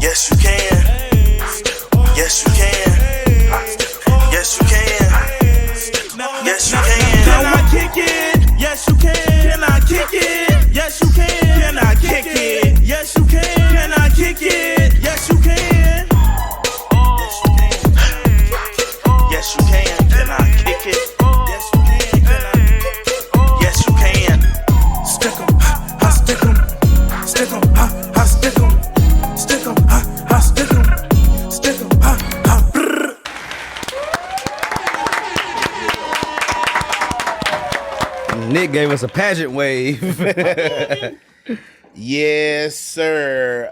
Yes, you can. Yes, you can. Yes, you can. Yes, you can. Can I kick it? Yes, you can. Can I kick it? Yes, you can. Can I kick it? Yes, you can. Can I kick it? Yes, you can. Yes, you can. Can I kick it? Yes, you can. Can I? Yes, you can. Stick 'em, I stick 'em. Stick 'em, I stick 'em. Stick 'em, I stick 'em. Stick 'em, I brrr. Nick gave us a pageant wave. Yes, sir.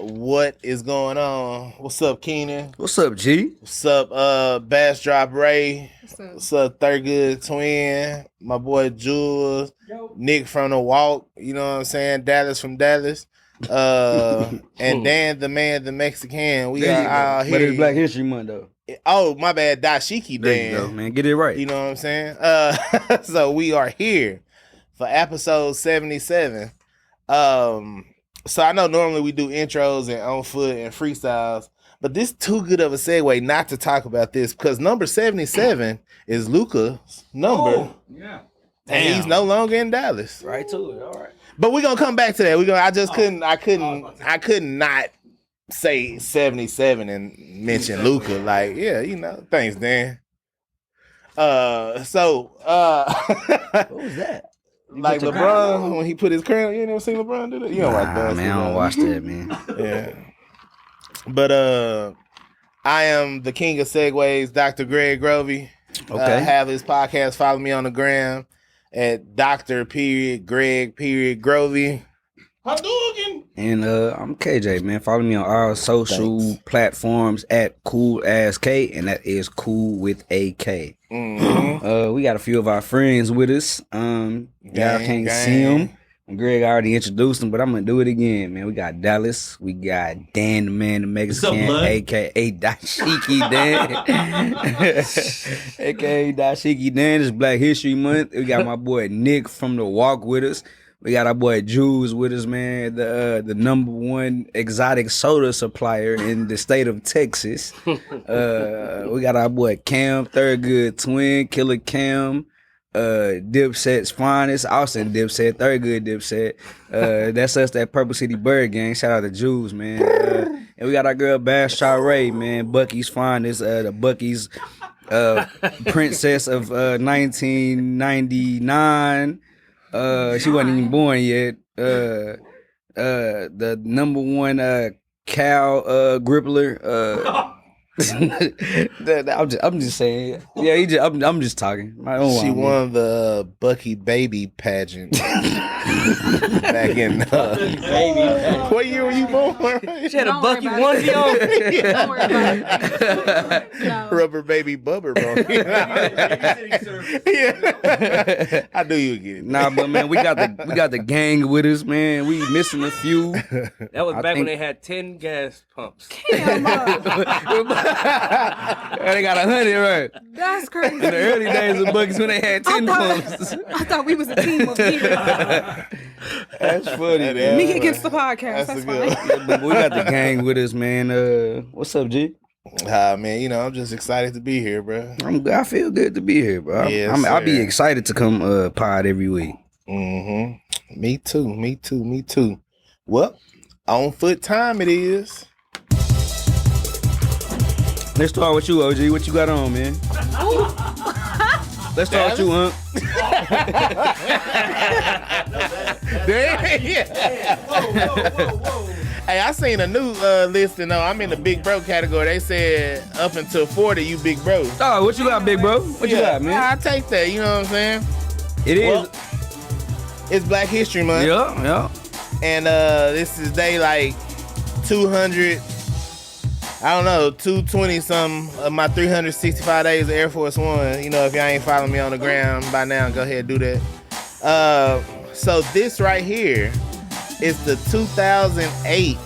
What is going on? What's up, Keenan? What's up, G? What's up, Bass Drop Ray? What's up? What's up, Thurgood Twin? My boy Jules. Nick from the Walk. You know what I'm saying? Dallas from Dallas. And Dan the Man, the Mexican. We are out here. But it's Black History Month, though. Oh, my bad. Dashiki There Dan. you go, man. Get it right. You know what I'm saying? So we are here for episode 77. So I know normally we do intros and on foot and freestyles, but this too good of a segue not to talk about this because number 77 is Luka's number. Oh, yeah. And he's no longer in Dallas. Right to it. All right. But we're gonna come back to that. I could not say 77 and mention Luka. Like, yeah, you know, thanks, Dan. What was that? Like LeBron when he put his crown, you ain't never seen LeBron do that? You don't watch basketball. Man, I don't watch that, man. Yeah. But I am the king of segues, Dr. Greg Grovey. Okay. Have his podcast. Follow me on the gram at Dr. Greg Grovey. And I'm KJ, man. Follow me on all social platforms at Cool As K, and that is cool with a K. Mm-hmm. We got a few of our friends with us. Y'all can't see them. Greg already introduced them, but I'm gonna do it again, man. We got Dallas. We got Dan the Man, the Mexican, aka Dashiki Dan, aka Dashiki Dan. It's Black History Month. We got my boy Nick from the Walk with us. We got our boy Jules with us, man. The number one exotic soda supplier in the state of Texas. We got our boy Cam, Thurgood Twin, Killer Cam. Dipset's finest, Austin Dipset, Thurgood Dipset. That's us, that Purple City Bird Gang. Shout out to Jules, man. And we got our girl Bass Ray, man. Bucky's finest, the Bucky's princess of 1999. She wasn't even born yet. The number one cow grippler. I'm just saying. Yeah, I'm just talking. She won the Bucky Baby pageant back in. What year were you born? She had a Bucky onesie on. Don't worry about it. No. Rubber baby bubber bone. Yeah. I knew you would get it. Nah, but man, we got the gang with us, man. We missing a few. That was back when they had 10 gas pumps. They got 100, right? That's crazy. In the early days of Bucky's when they had 10 pumps. I thought we was a team of people. That's funny, man. Me against the podcast. That's fine. Yeah, but we got the gang with us, man. What's up, G? Man, you know, I'm just excited to be here, bro. I feel good to be here, bro. Yes, I'll be excited to come pod every week. Mm-hmm. Me too. Well, on foot time it is. Let's start with you, OG. What you got on, man? Let's start with you, Unc. Whoa. Hey, I seen a new listing though. I'm in the big bro category. They said up until 40, you big bro. Oh, what you got, big bro? What you got, man? I take that. You know what I'm saying? It is. Well, it's Black History Month. Yeah. And this is day like 200. I don't know, 220 something of my 365 days of Air Force One. You know, if y'all ain't following me on the gram by now, go ahead and do that. So this right here is the 2008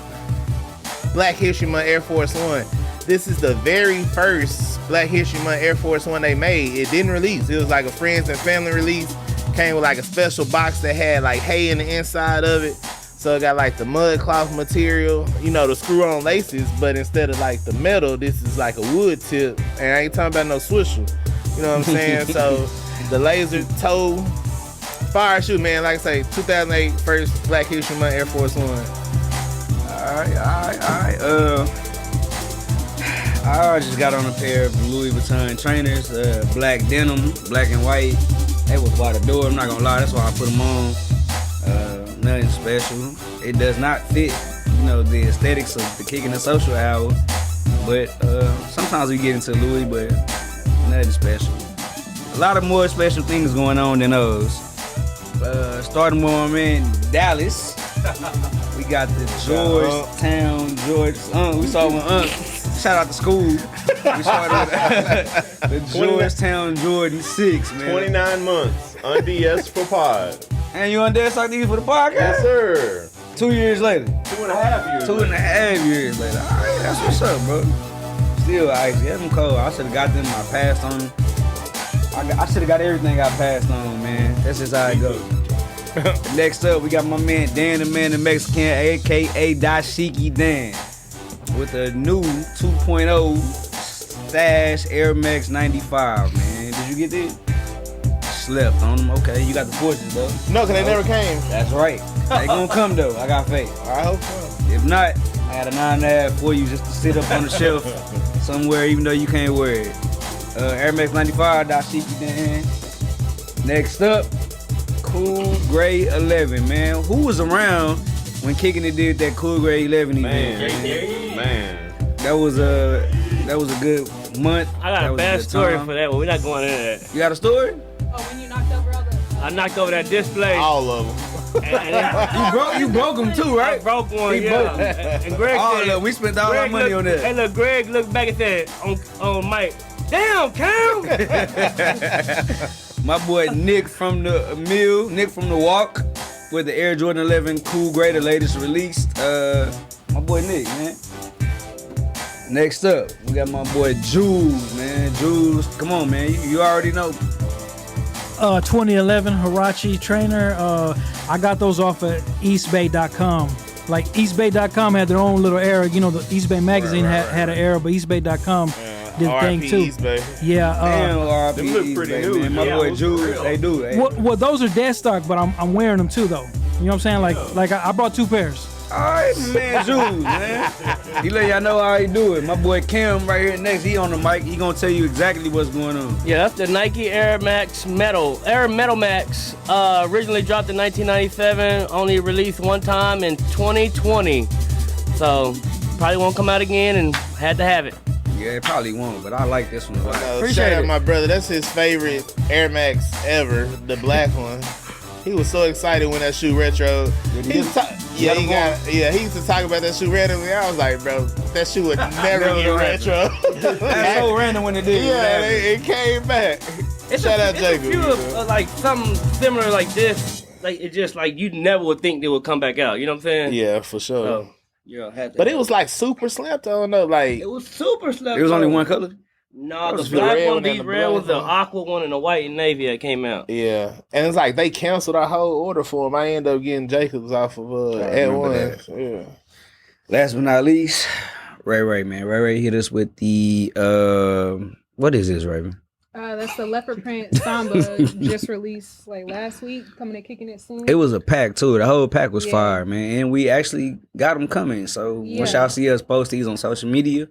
Black History Month Air Force One. This is the very first Black History Month Air Force One they made. It didn't release. It was like a friends and family release. Came with like a special box that had like hay in the inside of it. So it got like the mud cloth material, you know, the screw-on laces, but instead of like the metal, this is like a wood tip. And I ain't talking about no swisher. You know what I'm saying? So the laser toe fire shoe, man. Like I say, 2008 first Black History Month Air Force One. All right. I just got on a pair of Louis Vuitton trainers, black denim, black and white. They was by the door, I'm not gonna lie, that's why I put them on. Nothing special. It does not fit, you know, the aesthetics of the Kicking the Social Hour. But sometimes we get into Louis, but nothing special. A lot of more special things going on than those. Starting with my man Dallas. We got the Georgetown, we saw one shout out to school. We started with the Georgetown Jordan 6, man. 29 months. On DS for pod. And you on DS like these for the podcast? Yes, sir. 2 years later. 2.5 years. 2.5 years later. All right, that's what's up, bro. Still icy. Yeah, them cold. I should have got them. I passed on them. I should have got everything I passed on, man. That's just how it goes. Next up, we got my man Dan the Man the Mexican, aka Dashiki Dan, with a new 2.0 Stash Air Max 95, man. Did you get this? Slept on them. Okay, you got the forces though. No, cause they never came. That's right. They gonna come though. I got faith. I hope so. If not, I got a 9.5 for you just to sit up on the shelf somewhere, even though you can't wear it. Air Max 95, Dashiki Dan. Next up, Cool Gray 11, man. Who was around when Kicking It did that Cool Gray 11 event? Man. That was a good month. I got a bad story for that, but we're not going into that. You got a story? Oh, when you knocked over all the... I knocked over that display. All of them. You broke them too, right? I broke one, He yeah. broke them. And Greg said, Look, we spent all our money on that. Hey, look, Greg looked back and said on Mike, damn, Cam. My boy Nick from the Mill, Nick from the Walk, with the Air Jordan 11 Cool Gray, the latest released. My boy Nick, man. Next up, we got my boy Jules, man. Jules, come on, man. You already know. 2011 Hirachi trainer. I got those off of eastbay.com. Like eastbay.com had their own little era. You know, the East Bay magazine had an era, but eastbay.com did the thing too. East Bay. Yeah. Damn, Them look pretty new. man. My boy Jules, they do. Hey. Well, those are dead stock, but I'm wearing them too, though. You know what I'm saying? Like I brought 2 pairs. All right, man, Jules, man. He let y'all know how he do it. My boy Cam right here next, he on the mic. He gonna tell you exactly what's going on. Yeah, that's the Nike Air Max Air Metal Max. Originally dropped in 1997, only released one time in 2020. So probably won't come out again, and had to have it. Yeah, it probably won't, but I like this one a lot. Shout out my brother. That's his favorite Air Max ever, the black one. He was so excited when that shoe retro. He used to talk about that shoe randomly. I was like, bro, that shoe would never get retro. That's so random when it did. Yeah, it came back. Shout out Jacob. It's a few of like something similar like this. Like it just like you never would think they would come back out. You know what I'm saying? Yeah, for sure. So, yeah, but it was like super slept on though. Like it was super slept. It was only one color. No, the the black red one, one and the the red was the black one. aqua one and the white and navy that came out. yeah, and it's like they canceled our whole order for him. I ended up getting Jacobs off of at one. Yeah. Last but not least, Ray, man. Ray hit us with the what is this, Raven? That's the leopard print Samba just released like last week, coming and kicking it soon. It was a pack too. The whole pack was Yeah. fire, man. And we actually got them coming. So once y'all see us post these on social media,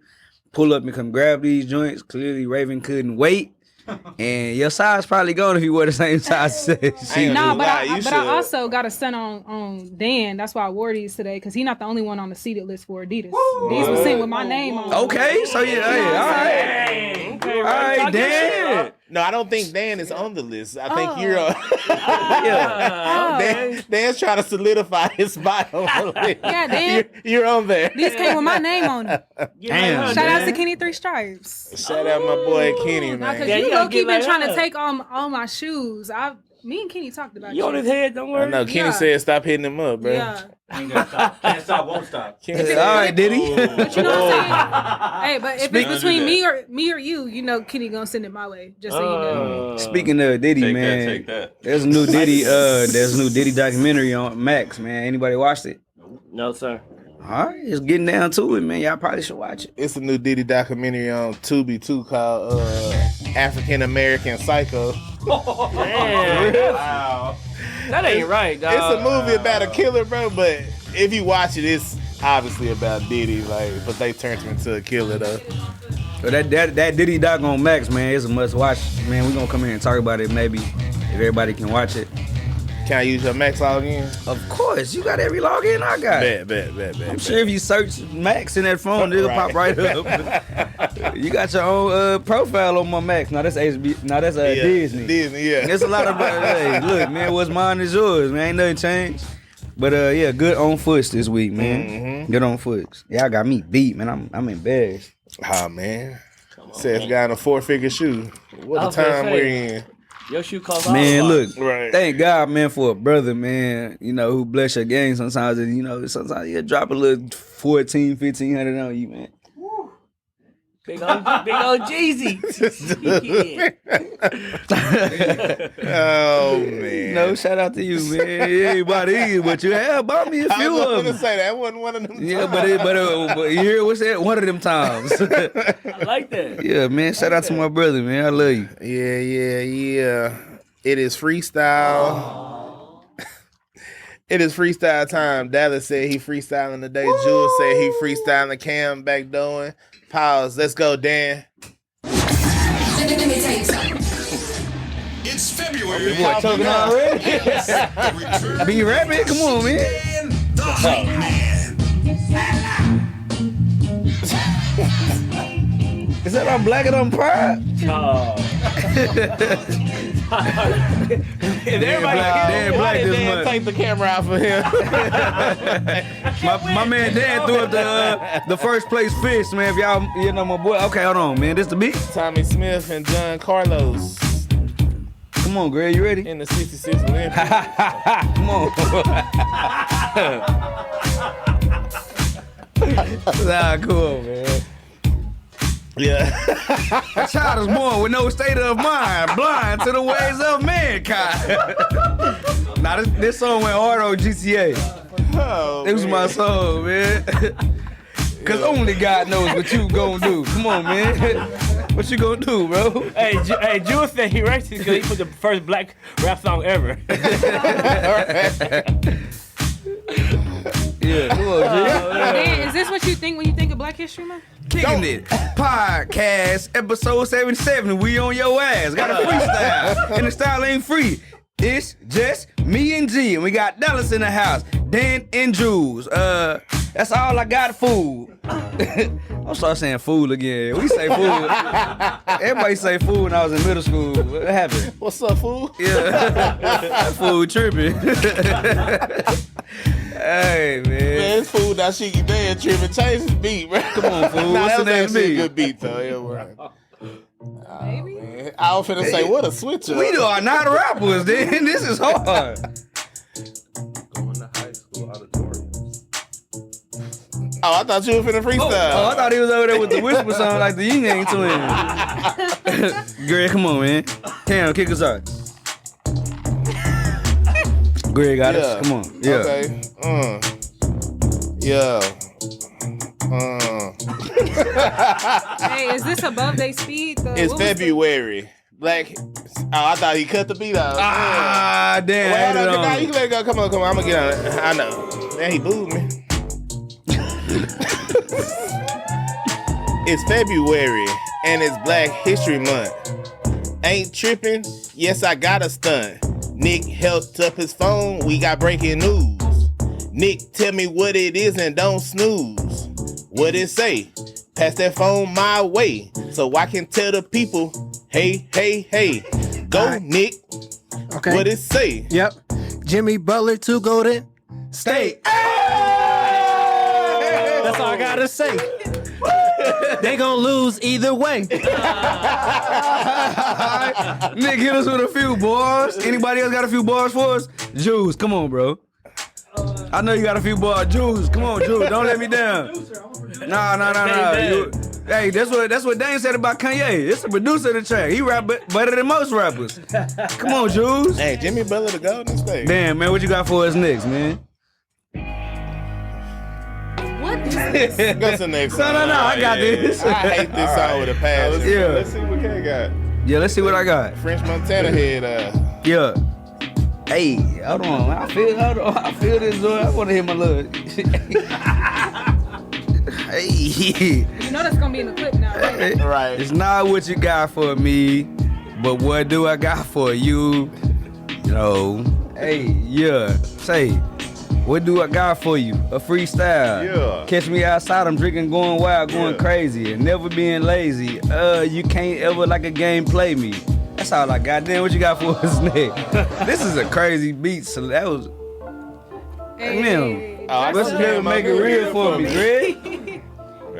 pull up and come grab these joints. Clearly Raven couldn't wait. And your size probably gone if you wear the same size. Nah, but I also got a sent on Dan. That's why I wore these today, because he's not the only one on the seated list for Adidas. These were sent with my name on them. Okay, so yeah, hey, all right, Dan. No, I don't think Dan is on the list. I think you're on. Dan's trying to solidify his spot on the list. Yeah, Dan. You're on there. These came with my name on them. Damn. Shout out to Kenny Three Stripes. Shout out my boy Kenny, Nah, man. cause Yeah, you you gotta low key get been like trying to that. take all my shoes. Me and Kenny talked about You on his head? Don't worry. I know. Kenny Yeah. said stop hitting him up, bro. Yeah. Ain't gonna stop. Can't stop, won't stop. Kenny said, All right, did he? But you know what I'm saying? Hey, but if it's between do me or you, you know Kenny gonna send it my way. Just so you know. Speaking of Diddy, Take man, that, take that. there's a new Diddy. There's a new Diddy documentary on Max. Man, anybody watched it? No, sir. All right, it's getting down to it, man. Y'all probably should watch it. it's a new Diddy documentary on Tubi too called African American Psycho. Man, Wow. that ain't right, dog. It's a movie about a killer, bro. But if you watch it, it's obviously about Diddy. Like, but they turned him into a killer though. So that Diddy doc on Max, man, it's a must watch. Man, we gonna come here and talk about it maybe if everybody can watch it. Can I use your Max login? Of course, you got every login I got. Bet. I'm sure if you search Max in that phone, it'll pop right up. You got your own profile on my Max. Now that's HB. Now that's Disney. Disney, yeah. There's a lot of hey, look, man. What's mine is yours, man. Ain't nothing changed. But yeah, good on foots this week, man. Good on foots. Y'all got me beat, man. I'm embarrassed. Oh man. Says guy in a 4-figure shoe. What I the was gonna time say. we're in. Your shoe costs all Man, a lot. look, Right. thank God, man, for a brother, man, you know, who bless your game sometimes. And, you know, sometimes he'll drop a little $1,400-1,500 on you, man. Big old Jeezy. Oh man. No, shout out to you, man. Everybody, but you have bought me a I few was of gonna them. say that wasn't one of them. Yeah, but you hear what's that? One of them times. I like that. Yeah, man. Shout out to my brother, man. I love you. Yeah. It is freestyle. It is freestyle time. Dallas said he freestyling today. Jules said he freestyling. Cam back doing. Pause. Let's go, Dan. Let me tell you something. It's February. Boy, talking already? Be rapping? Come on, man. And the Hype Man. Is that on Black and on Pride? Dan Black this month. Take the camera out for him. My man Dan threw up the first place fist, man. If y'all, you know my boy. Okay, hold on, man. This the beat. Tommy Smith and John Carlos Come on, Greg. You ready? in the 66 Olympics. Come on. Nah, cool, man. Yeah. A child is born with no state of mind, blind to the ways of mankind. Now this song went hard on GTA. Oh, It was man. my song, man. Cause only God knows what you gonna do. Come on, man. What you gonna do, bro? Hey, Jules said he racist because he put the first black rap song ever. Yeah, come on, G. Dan, is this what you think when you think of Black History Month? Kicking it. Podcast episode 77. We on your ass. Got a freestyle. And the style ain't free. It's just me and G. And we got Dallas in the house. Dan and Jules. That's all I got, food. I'm start saying food again. We say food. Everybody say food when I was in middle school. What happened? What's up, fool? Yeah. Food tripping. Hey, man. Man, this fool that shit you dead tripping. Change his beat, bro. Come on, fool. Nah, What's that the name was actually be? a good beat, though. Yeah, right. Maybe. Man, I was finna say, what a switch up. We are not rappers, then. This is hard. Going to high school auditoriums. Oh, I thought you were finna freestyle. Oh, I thought he was over there with the whisper song like the Yin Yang Twins. Greg, come on, man. Cam, kick us out. Greg got us. Come on. Yeah. Okay. Yeah. Hey, is this above their speed? It's February. Black. Oh, I thought he cut the beat out. Ah, damn. Well, add it nah, on. you can let it go. Come on. I'm gonna get on it. I know. Man, he booed me. It's February and it's Black History Month. Ain't tripping. Yes, I got a stunt. Nick held up his phone. We got breaking news. Nick, tell me what it is and don't snooze. What it say? Pass that phone my way so I can tell the people, hey, hey, hey. Go, All right. Nick. Okay. What it say? Yep. Jimmy Butler to Golden State. That's all I gotta say. They gonna lose either way. Nick, hit us with a few bars. Anybody else got a few bars for us? Jules, come on, bro. I know you got a few bars. Jules, come on, Jules. Don't let me down. Nah. Hey, that's what Dane said about Kanye. It's a producer of the track. He rap better than most rappers. Come on, Jules. Hey, Jimmy Butler the Golden State. Damn, man, what you got for us next, man? What is this? Go to the next song. No, I got this. I hate this song with a passion. Yeah. Let's see what K got. Yeah, let's see what I got. French Montana head. Yeah. Hey, hold on. I feel this, Lord. I want to hear my love. Hey. You know that's gonna be in the clip now, right? Right. It's not what you got for me, but what do I got for you? You know. Hey, yeah. Say, what do I got for you? A freestyle. Yeah. Catch me outside, I'm drinking, going wild, going crazy, and never being lazy. You can't ever like a game play me. That's all I got. Damn, what you got for us, Nick? This is a crazy beat, so that was. Hey. Let's never make it real for me, Greg.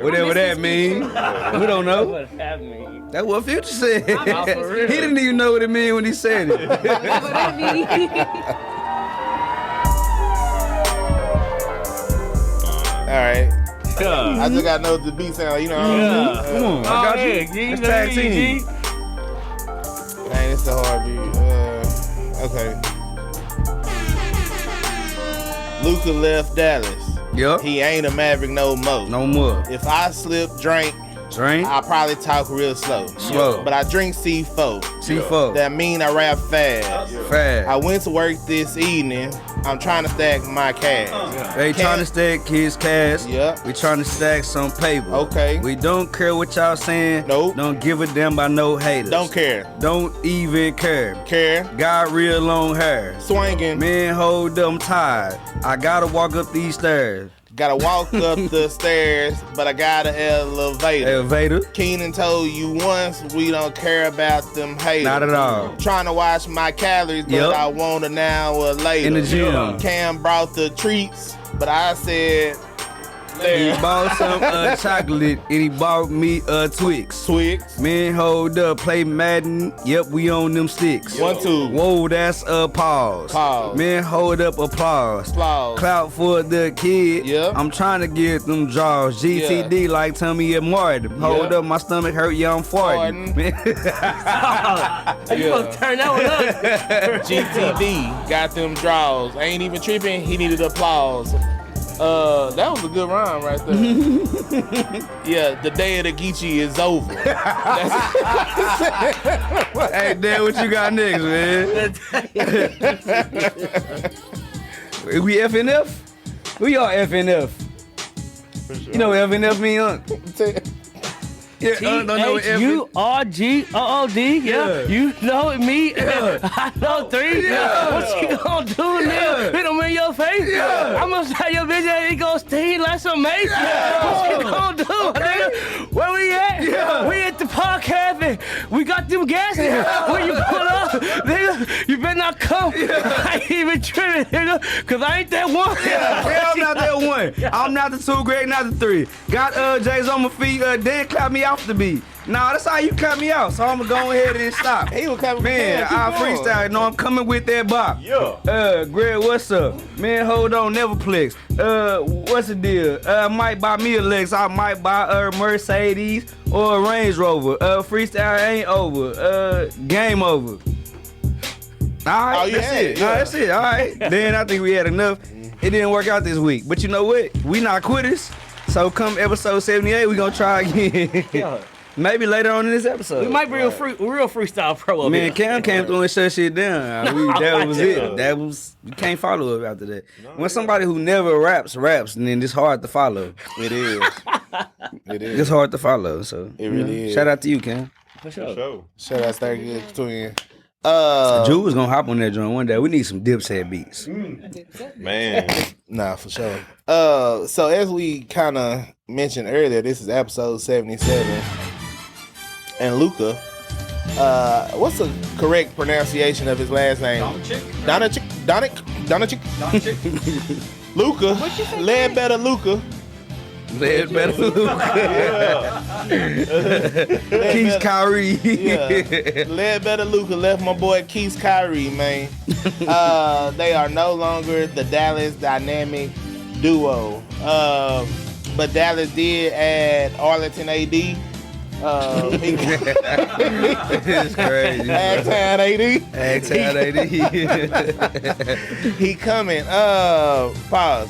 Whatever that means. We don't know. What that mean? That's what Future said. He for real. didn't even know what it meant when he said it. Whatever that means. All right. Yeah. I just gotta know what the beat sound like, you know. Yeah. Come on, I got you. Let's tag team. Man, it's a hard beat. Okay. Luka left Dallas. Yup. He ain't a Maverick no more. No more. If I slip drink, Drink. I probably talk real slow. Slow. But I drink C4. C4. That mean I rap fast. Fast. I went to work this evening. I'm trying to stack my cash. They trying to stack kids' cash. Yep. We trying to stack some paper. Okay. We don't care what y'all saying. Nope. Don't give a damn about no haters. Don't care. Don't even care. Care. Got real long hair. Swinging. Man, hold up, I'm tired. I gotta walk up these stairs. Gotta walk up the stairs, but I got an elevator. Elevator. Keenan told you once we don't care about them haters. Not at all. Trying to watch my calories, but Yep. I want an hour later. In the gym. Cam brought the treats, but I said, He bought some chocolate and he bought me Twix. Twix. Man, hold up, play Madden. Yep, we on them sticks. 1, 2. Whoa, that's a pause. Pause. Man, hold up, applause. Applause. Clout for the kid. Yep. I'm trying to get them draws. GTD like Tommy and Martin. Hold Yep. up, my stomach hurt, yeah, I'm farting. You supposed to turn that one up. GTD got them draws. Ain't even tripping. He needed applause. That was a good rhyme right there. Yeah, the day of the Geechee is over. Hey, Dan, what you got next, man? We FNF? We are FNF. Sure. You know what FNF mean, huh? Yeah, don't know what THURGOOD. Yeah. You know it, me. I know 3. Yeah. What you gonna do, nigga? Hit him in your face? Yeah. I'm gonna say your bitch and he gonna sting like some mace. What you gonna do, nigga? Where we at? Yeah. We at the park cafe. We got them gas here. When you pull up, nigga, you better not come. I ain't even tripping, nigga, cause I ain't that one. Yeah, I'm not that one. I'm not the 2, Greg, not the 3. Got J's on my feet. Dan clapped me off the beat. Nah, that's how you cut me out. So I'm gonna go ahead and stop. He was coming. Man, I freestyle. No, I'm coming with that bop. Yeah. Greg, what's up? Man, hold on, Neverplex. What's the deal? Might buy me a Lex. I might buy a Mercedes or a Range Rover. Freestyle ain't over. Game over. All right, Oh, you that's had it. it, No, yeah. that's it. All right. Then I think we had enough. It didn't work out this week. But you know what? We not quitters. So come episode 78, we gonna try again. Yeah. Maybe later on in this episode. We might be real freestyle pro up Man, here. Cam came through and shut shit down. That was it. That was, you can't follow up after that. When somebody who never raps, and then it's hard to follow. It is. It is. It's hard to follow. So It really is. Shout out to you, Cam. For sure. Show. Shout out Star Good Twin. Drew was gonna hop on that joint one day. We need some Dipset beats. Man. Nah, for sure. So as we kind of mentioned earlier, this is episode 77. And Luka, what's the correct pronunciation of his last name? Donachik. Luka. Ledbetter Luka. Lead better Luka. Keys Kyrie. Lead better Luka left my boy Keys Kyrie, man. They are no longer the Dallas Dynamic duo. But Dallas did add Arlington AD. It's crazy. Agtown AD. Agtown AD. He coming. Pause.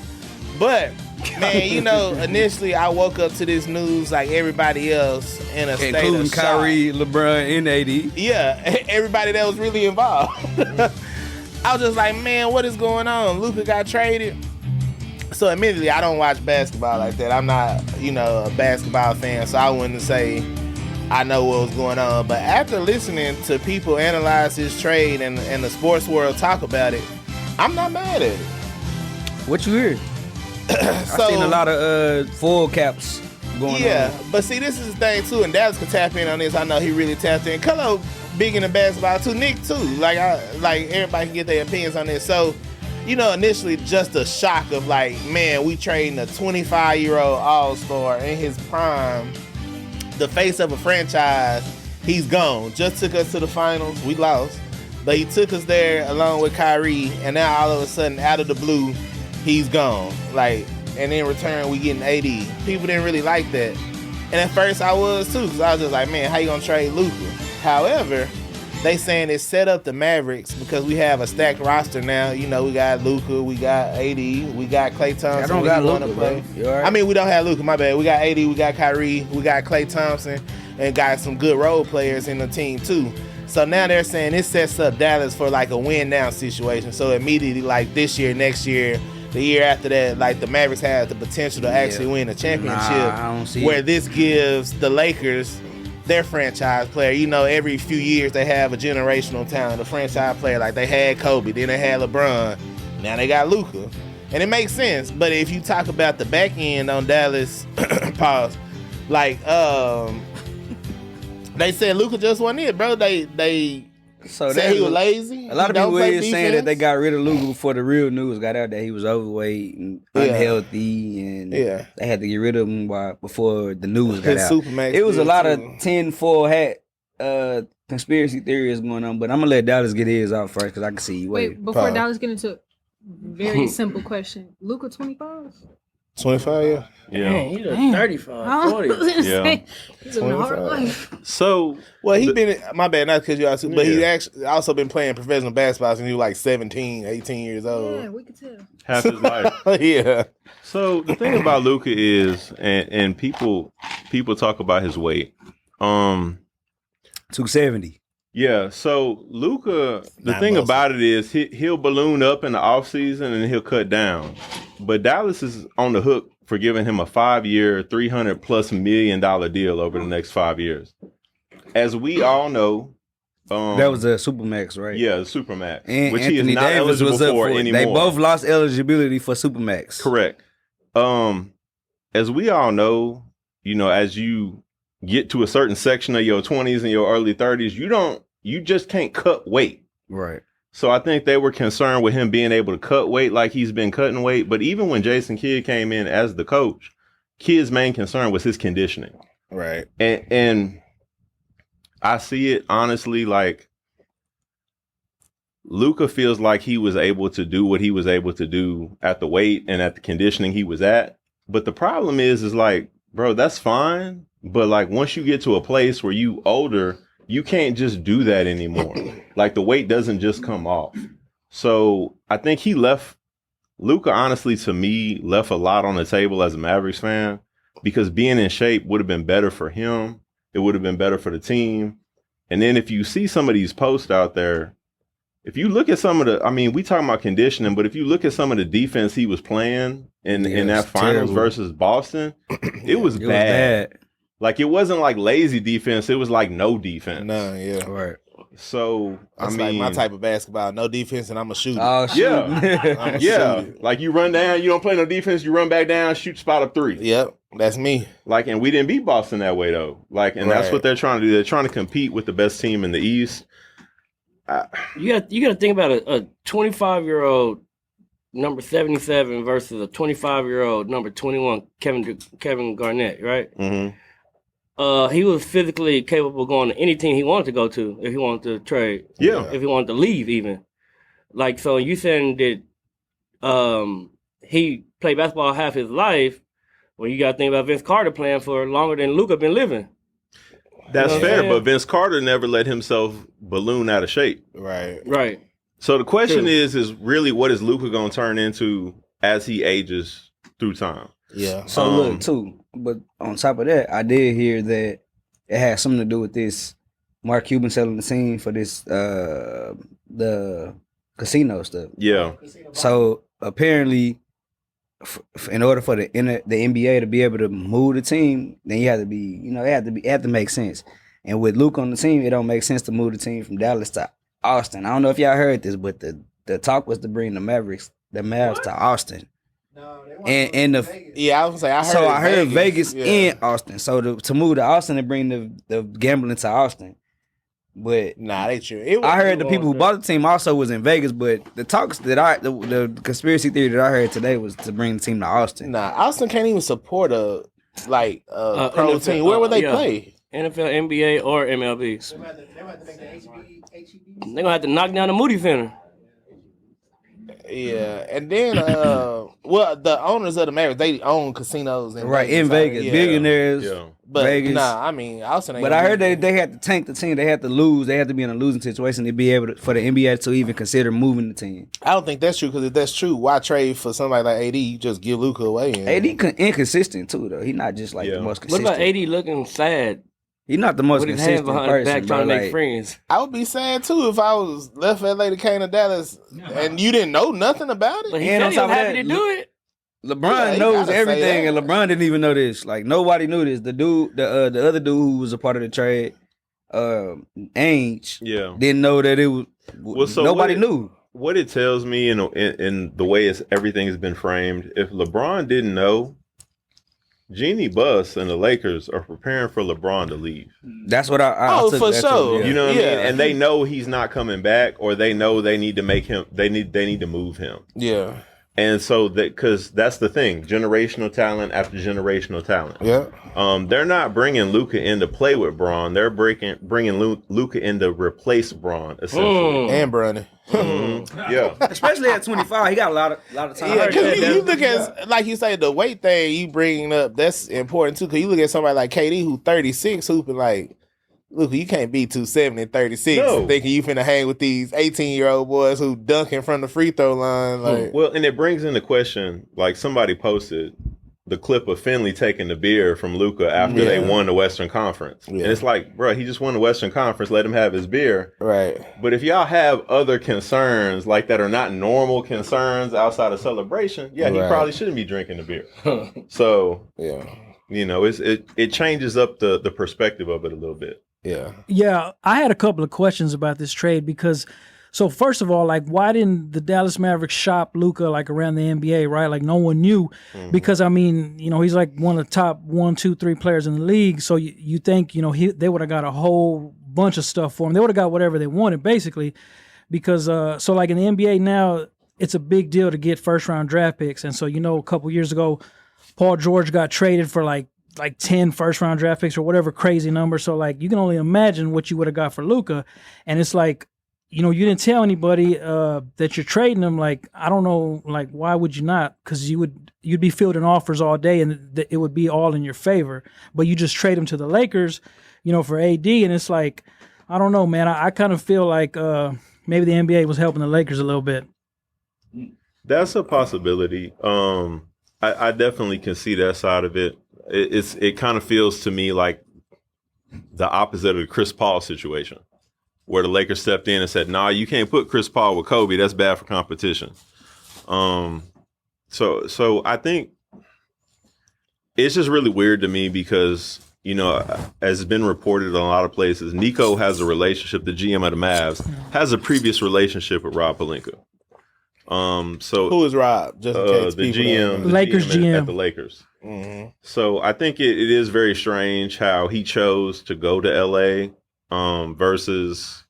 But man, you know, initially I woke up to this news like everybody else in a state of including shock. Kyrie, LeBron, and AD. Yeah, everybody that was really involved. I was just like, man, what is going on? Luka got traded. So admittedly, I don't watch basketball like that. I'm not, you know, a basketball fan, so I wouldn't say I know what was going on. But after listening to people analyze this trade and the sports world talk about it, I'm not mad at it. What you hear? I've seen a lot of full caps going on. Yeah, but see, this is the thing too, and Dallas could tap in on this. I know he really tapped in. Colo big into basketball too. Nick too. Like everybody can get their opinions on this. So, you know, initially just a shock of like, man, we trading a 25-year-old all-star in his prime, the face of a franchise. He's gone. Just took us to the finals. We lost, but he took us there along with Kyrie, and now all of a sudden, out of the blue, he's gone. Like, and in return, we getting AD. People didn't really like that. And at first I was too, because I was just like, man, how you gonna trade Luka? However, they saying it set up the Mavericks because we have a stacked roster now. You know, we got Luka, we got AD, we got Klay Thompson. I don't got Luka, bro. Right? I mean, we don't have Luka, my bad. We got AD, we got Kyrie, we got Klay Thompson, and got some good role players in the team too. So now they're saying it sets up Dallas for like a win-now situation. So immediately, like this year, next year, the year after that, like the Mavericks have the potential to actually win a championship. I don't see where it. this gives the Lakers their franchise player. You know, every few years they have a generational talent, a franchise player. Like they had Kobe, then they had LeBron, now they got Luka. And it makes sense. But if you talk about the back end on Dallas, pause, like they said Luka just wasn't it, bro. They said he was lazy. A lot of people were saying that they got rid of Luka before the real news got out that he was overweight and unhealthy, and they had to get rid of him before the news got out. It was a lot of 10-4 hat conspiracy theories going on, but I'm gonna let Dallas get his out first because I can see you. Wait, before Dallas get into very simple question, Luka 25? 25, yeah. Man, he's a 35, 40. Yeah. He's in a hard life. So, well, he been, my bad, not because you also, but he actually also been playing professional basketball since he was like 17, 18 years old. Yeah, we could tell. Half his life. Yeah. So the thing about Luka is, and people talk about his weight. 270. Yeah, so Luka, the thing about it is he'll balloon up in the offseason and he'll cut down. But Dallas is on the hook for giving him a 5-year, $300+ million deal over the next 5 years. As we all know, that was a Supermax, right? Yeah, Supermax, and which Anthony he is not Davis eligible was up for it. anymore. They both lost eligibility for Supermax. Correct. As we all know, you know, as you get to a certain section of your 20s and your early 30s, you just can't cut weight. Right. So I think they were concerned with him being able to cut weight like he's been cutting weight. But even when Jason Kidd came in as the coach, Kidd's main concern was his conditioning. Right. And I see it honestly like Luka feels like he was able to do what he was able to do at the weight and at the conditioning he was at. But the problem is like, bro, that's fine. But like once you get to a place where you older, you can't just do that anymore. Like the weight doesn't just come off. So I think Luka, honestly, to me, left a lot on the table as a Mavericks fan because being in shape would have been better for him. It would have been better for the team. And then if you see some of these posts out there, if you look at some of the, I mean, we talking about conditioning, but if you look at some of the defense he was playing in that finals versus Boston, it was bad. Like, it wasn't like lazy defense. It was like no defense. No, yeah. Right. So, that's like my type of basketball. No defense, and I'm a shooter. Oh, yeah. Yeah. Like, you run down, you don't play no defense, you run back down, shoot spot up 3. Yep. That's me. Like, and we didn't beat Boston that way, though. Like, and that's what they're trying to do. They're trying to compete with the best team in the East. You got to think about a 25-year-old number 77 versus a 25-year-old number 21 Kevin Garnett, right? Mm-hmm. He was physically capable of going to any team he wanted to go to if he wanted to trade. Yeah. If he wanted to leave even. Like, so you saying that he played basketball half his life. Well, you got to think about Vince Carter playing for longer than Luka been living. That's fair, but Vince Carter never let himself balloon out of shape. Right. So the question is really what is Luka going to turn into as he ages through time? Yeah. So look, too, but on top of that, I did hear that it had something to do with this Mark Cuban selling the scene for this the casino stuff. Yeah. So apparently, in order for the NBA to be able to move the team, then you have to be, it have to make sense. And with Luke on the team, it don't make sense to move the team from Dallas to Austin. I don't know if y'all heard this, but the talk was to bring the Mavs to Austin. No, and I was gonna say I heard Vegas in Austin. So to move to Austin and bring the gambling to Austin. But they true. I heard the people who bought the team also was in Vegas, but the talks that the conspiracy theory that I heard today was to bring the team to Austin. Austin can't even support a pro NFL, team. Where would they play? NFL, NBA, or MLB. They're gonna have to knock down the Moody Center. Yeah, and then the owners of the Mavericks, they own casinos in Vegas, billionaires. Yeah. But Vegas. Austin ain't. But I heard they had to tank the team. They had to lose. They had to be in a losing situation to be able for the NBA to even consider moving the team. I don't think that's true, because if that's true, why trade for somebody like AD? You just give Luka away. AD inconsistent too, though. He's not just like the most consistent. What about AD looking sad? He's not the most with his hands consistent behind his person, back trying to like, make friends. I would be sad too if I was left LA to came to Dallas and you didn't know nothing about it. But he said he was happy to do it. LeBron knows everything, and LeBron didn't even know this. Like, nobody knew this. The dude, the other dude who was a part of the trade, Ainge, didn't know that it was. Nobody knew. What it tells me in the way everything has been framed, if LeBron didn't know, Jeannie Buss and the Lakers are preparing for LeBron to leave. That's what I took for sure. You know what I mean? And they know he's not coming back, or they know they need to make him. They need to move him. Yeah. And so because that's the thing, generational talent after generational talent. Yeah. They're not bringing Luka in to play with Braun. They're bringing Luka in to replace Braun, essentially. And Bronny. Yeah. Especially at 25, he got a lot of time. Yeah, because you look at, like you say, the weight thing you bringing up, that's important too. Because you look at somebody like KD who 36, hooping like, look, you can't be 270 and 36 thinking you finna hang with these 18-year-old boys who dunking from the free throw line. Like, well, and it brings into question, like somebody posted the clip of Finley taking the beer from Luka after they won the Western Conference. Yeah. And it's like, bro, he just won the Western Conference, let him have his beer. Right. But if y'all have other concerns like that are not normal concerns outside of celebration, he probably shouldn't be drinking the beer. So, you know, it changes up the perspective of it a little bit. Yeah, I had a couple of questions about this trade because, so first of all, like, why didn't the Dallas Mavericks shop Luka like around the NBA, right? Like, no one knew because, I mean, you know, he's like one of the top 1, 2, 3 players in the league. So you think, you know, they would have got a whole bunch of stuff for him. They would have got whatever they wanted, basically, because so like in the NBA now, it's a big deal to get first round draft picks. And so, you know, a couple years ago, Paul George got traded for like 10 first round draft picks or whatever crazy number. So like you can only imagine what you would have got for Luka. And it's like, you know, you didn't tell anybody that you're trading him. Like, I don't know, like, why would you not? Because you'd be fielding offers all day and it would be all in your favor. But you just trade him to the Lakers, you know, for AD. And it's like, I don't know, man. I kind of feel like maybe the NBA was helping the Lakers a little bit. That's a possibility. I definitely can see that side of it. It kind of feels to me like the opposite of the Chris Paul situation, where the Lakers stepped in and said, "Nah, you can't put Chris Paul with Kobe. That's bad for competition." So I think it's just really weird to me because, you know, as has been reported in a lot of places, Nico has a relationship. The GM of the Mavs has a previous relationship with Rob Pelinka. So who is Rob? Just in case the GM, Lakers GM at the Lakers. So I think it is very strange how he chose to go to LA versus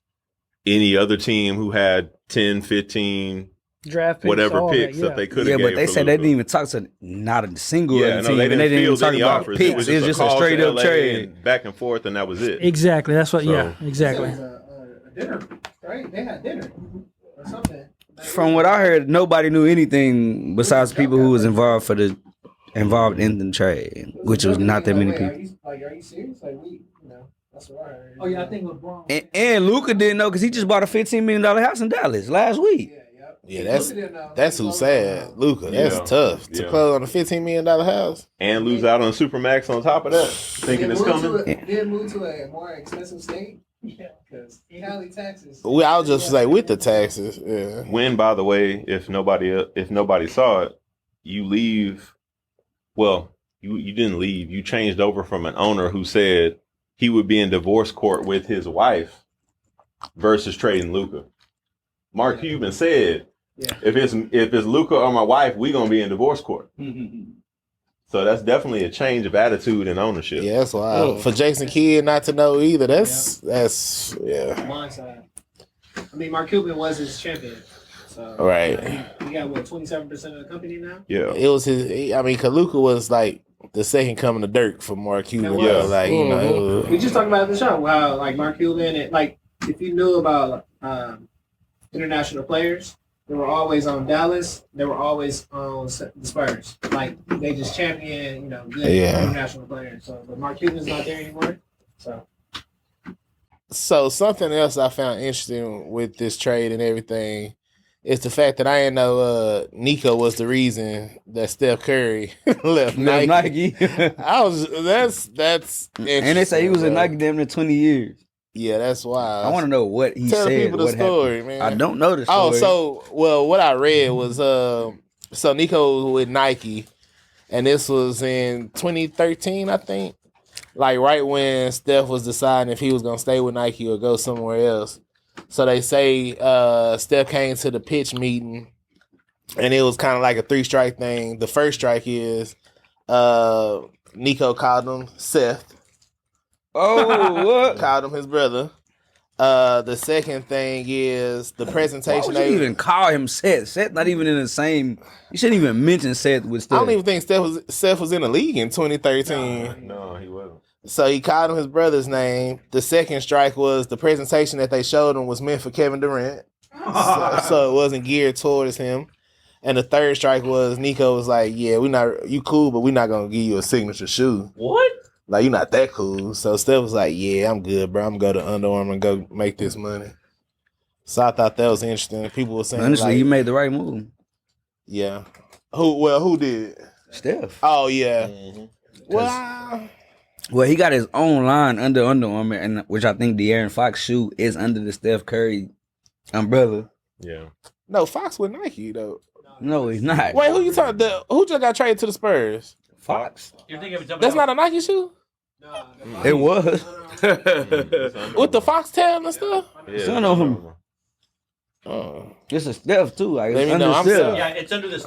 any other team who had 10, 15 draft picks, whatever all picks that they could have. Yeah, but they said they didn't even talk to not a single Yeah, other no, team, they and didn't they didn't even field talk any about offers. picks. It was just a call straight to up LA trade. and back and forth, and that was it. Exactly. That's what. So- Yeah. Exactly. A dinner, right? They had dinner or something. From what I heard, nobody knew anything besides people who was involved in the trade, which was not that many people. Are you serious? Like we, that's what I heard. Oh yeah, I think LeBron. And Luka didn't know because he just bought a $15 million house in Dallas last week. Yeah, that's who's sad. Luka, that's tough to close on a $15 million house And lose out on Supermax on top of that, thinking it's coming. Did move to a more expensive state. Yeah, because Cali taxes. I was just like with the taxes. Yeah. When, by the way, if nobody saw it, you leave. Well, you didn't leave. You changed over from an owner who said he would be in divorce court with his wife versus trading Luka. Mark Cuban said, if it's Luka or my wife, we gonna be in divorce court. So that's definitely a change of attitude and ownership. Yeah, that's wild. For Jason Kidd not to know either, that's Blindside. I mean, Mark Cuban was his champion. So right. He got 27% of the company now. Yeah, it was his. I mean, Luka was like the second coming of Dirk for Mark Cuban. Yeah, like we just talked about the show how like Mark Cuban and like if you knew about international players. They were always on Dallas. They were always on the Spurs. Like they just champion, good international players. So, but Mark Cuban's not there anymore. So something else I found interesting with this trade and everything is the fact that I didn't know Nico was the reason that Steph Curry left Nike. That's and they say he was in Nike damn near 20 years. Yeah, that's wild. I want to know what he said. Tell people the story, happened. man. I don't know the story. Oh, so what I read was so Nico was with Nike, and this was in 2013, I think. Like right when Steph was deciding if he was gonna stay with Nike or go somewhere else. So they say Steph came to the pitch meeting, and it was kind of like a 3-strike thing. The first strike is Nico called him Seth. Oh, what? Called him his brother. The second thing is the presentation. Why would you even call him Seth? Seth not even in the same. You shouldn't even mention Seth with Steph. I don't even think Seth was in the league in 2013. No, he wasn't. So he called him his brother's name. The second strike was the presentation that they showed him was meant for Kevin Durant. So it wasn't geared towards him. And the third strike was Nico was like, yeah, you cool, but we're not going to give you a signature shoe. What? Like, you're not that cool. So Steph was like, yeah, I'm good, bro. I'm going to go to Under Armour and go make this money. So I thought that was interesting. People were saying, honestly, you made the right move. Yeah. Who did? Steph. Oh, yeah. Mm-hmm. Well, he got his own line under Armour, and which I think the De'Aaron Fox shoe is under the Steph Curry umbrella. Yeah. No, Fox with Nike, though. No, he's not. Wait, who you talking? Who just got traded to the Spurs? Fox. You're thinking of That's not a Nike shoe? It was. With the foxtail and stuff? Yeah, Son of him. Oh. It's a Steph too. Like Let it's me know. under Steph. Yeah, it's under the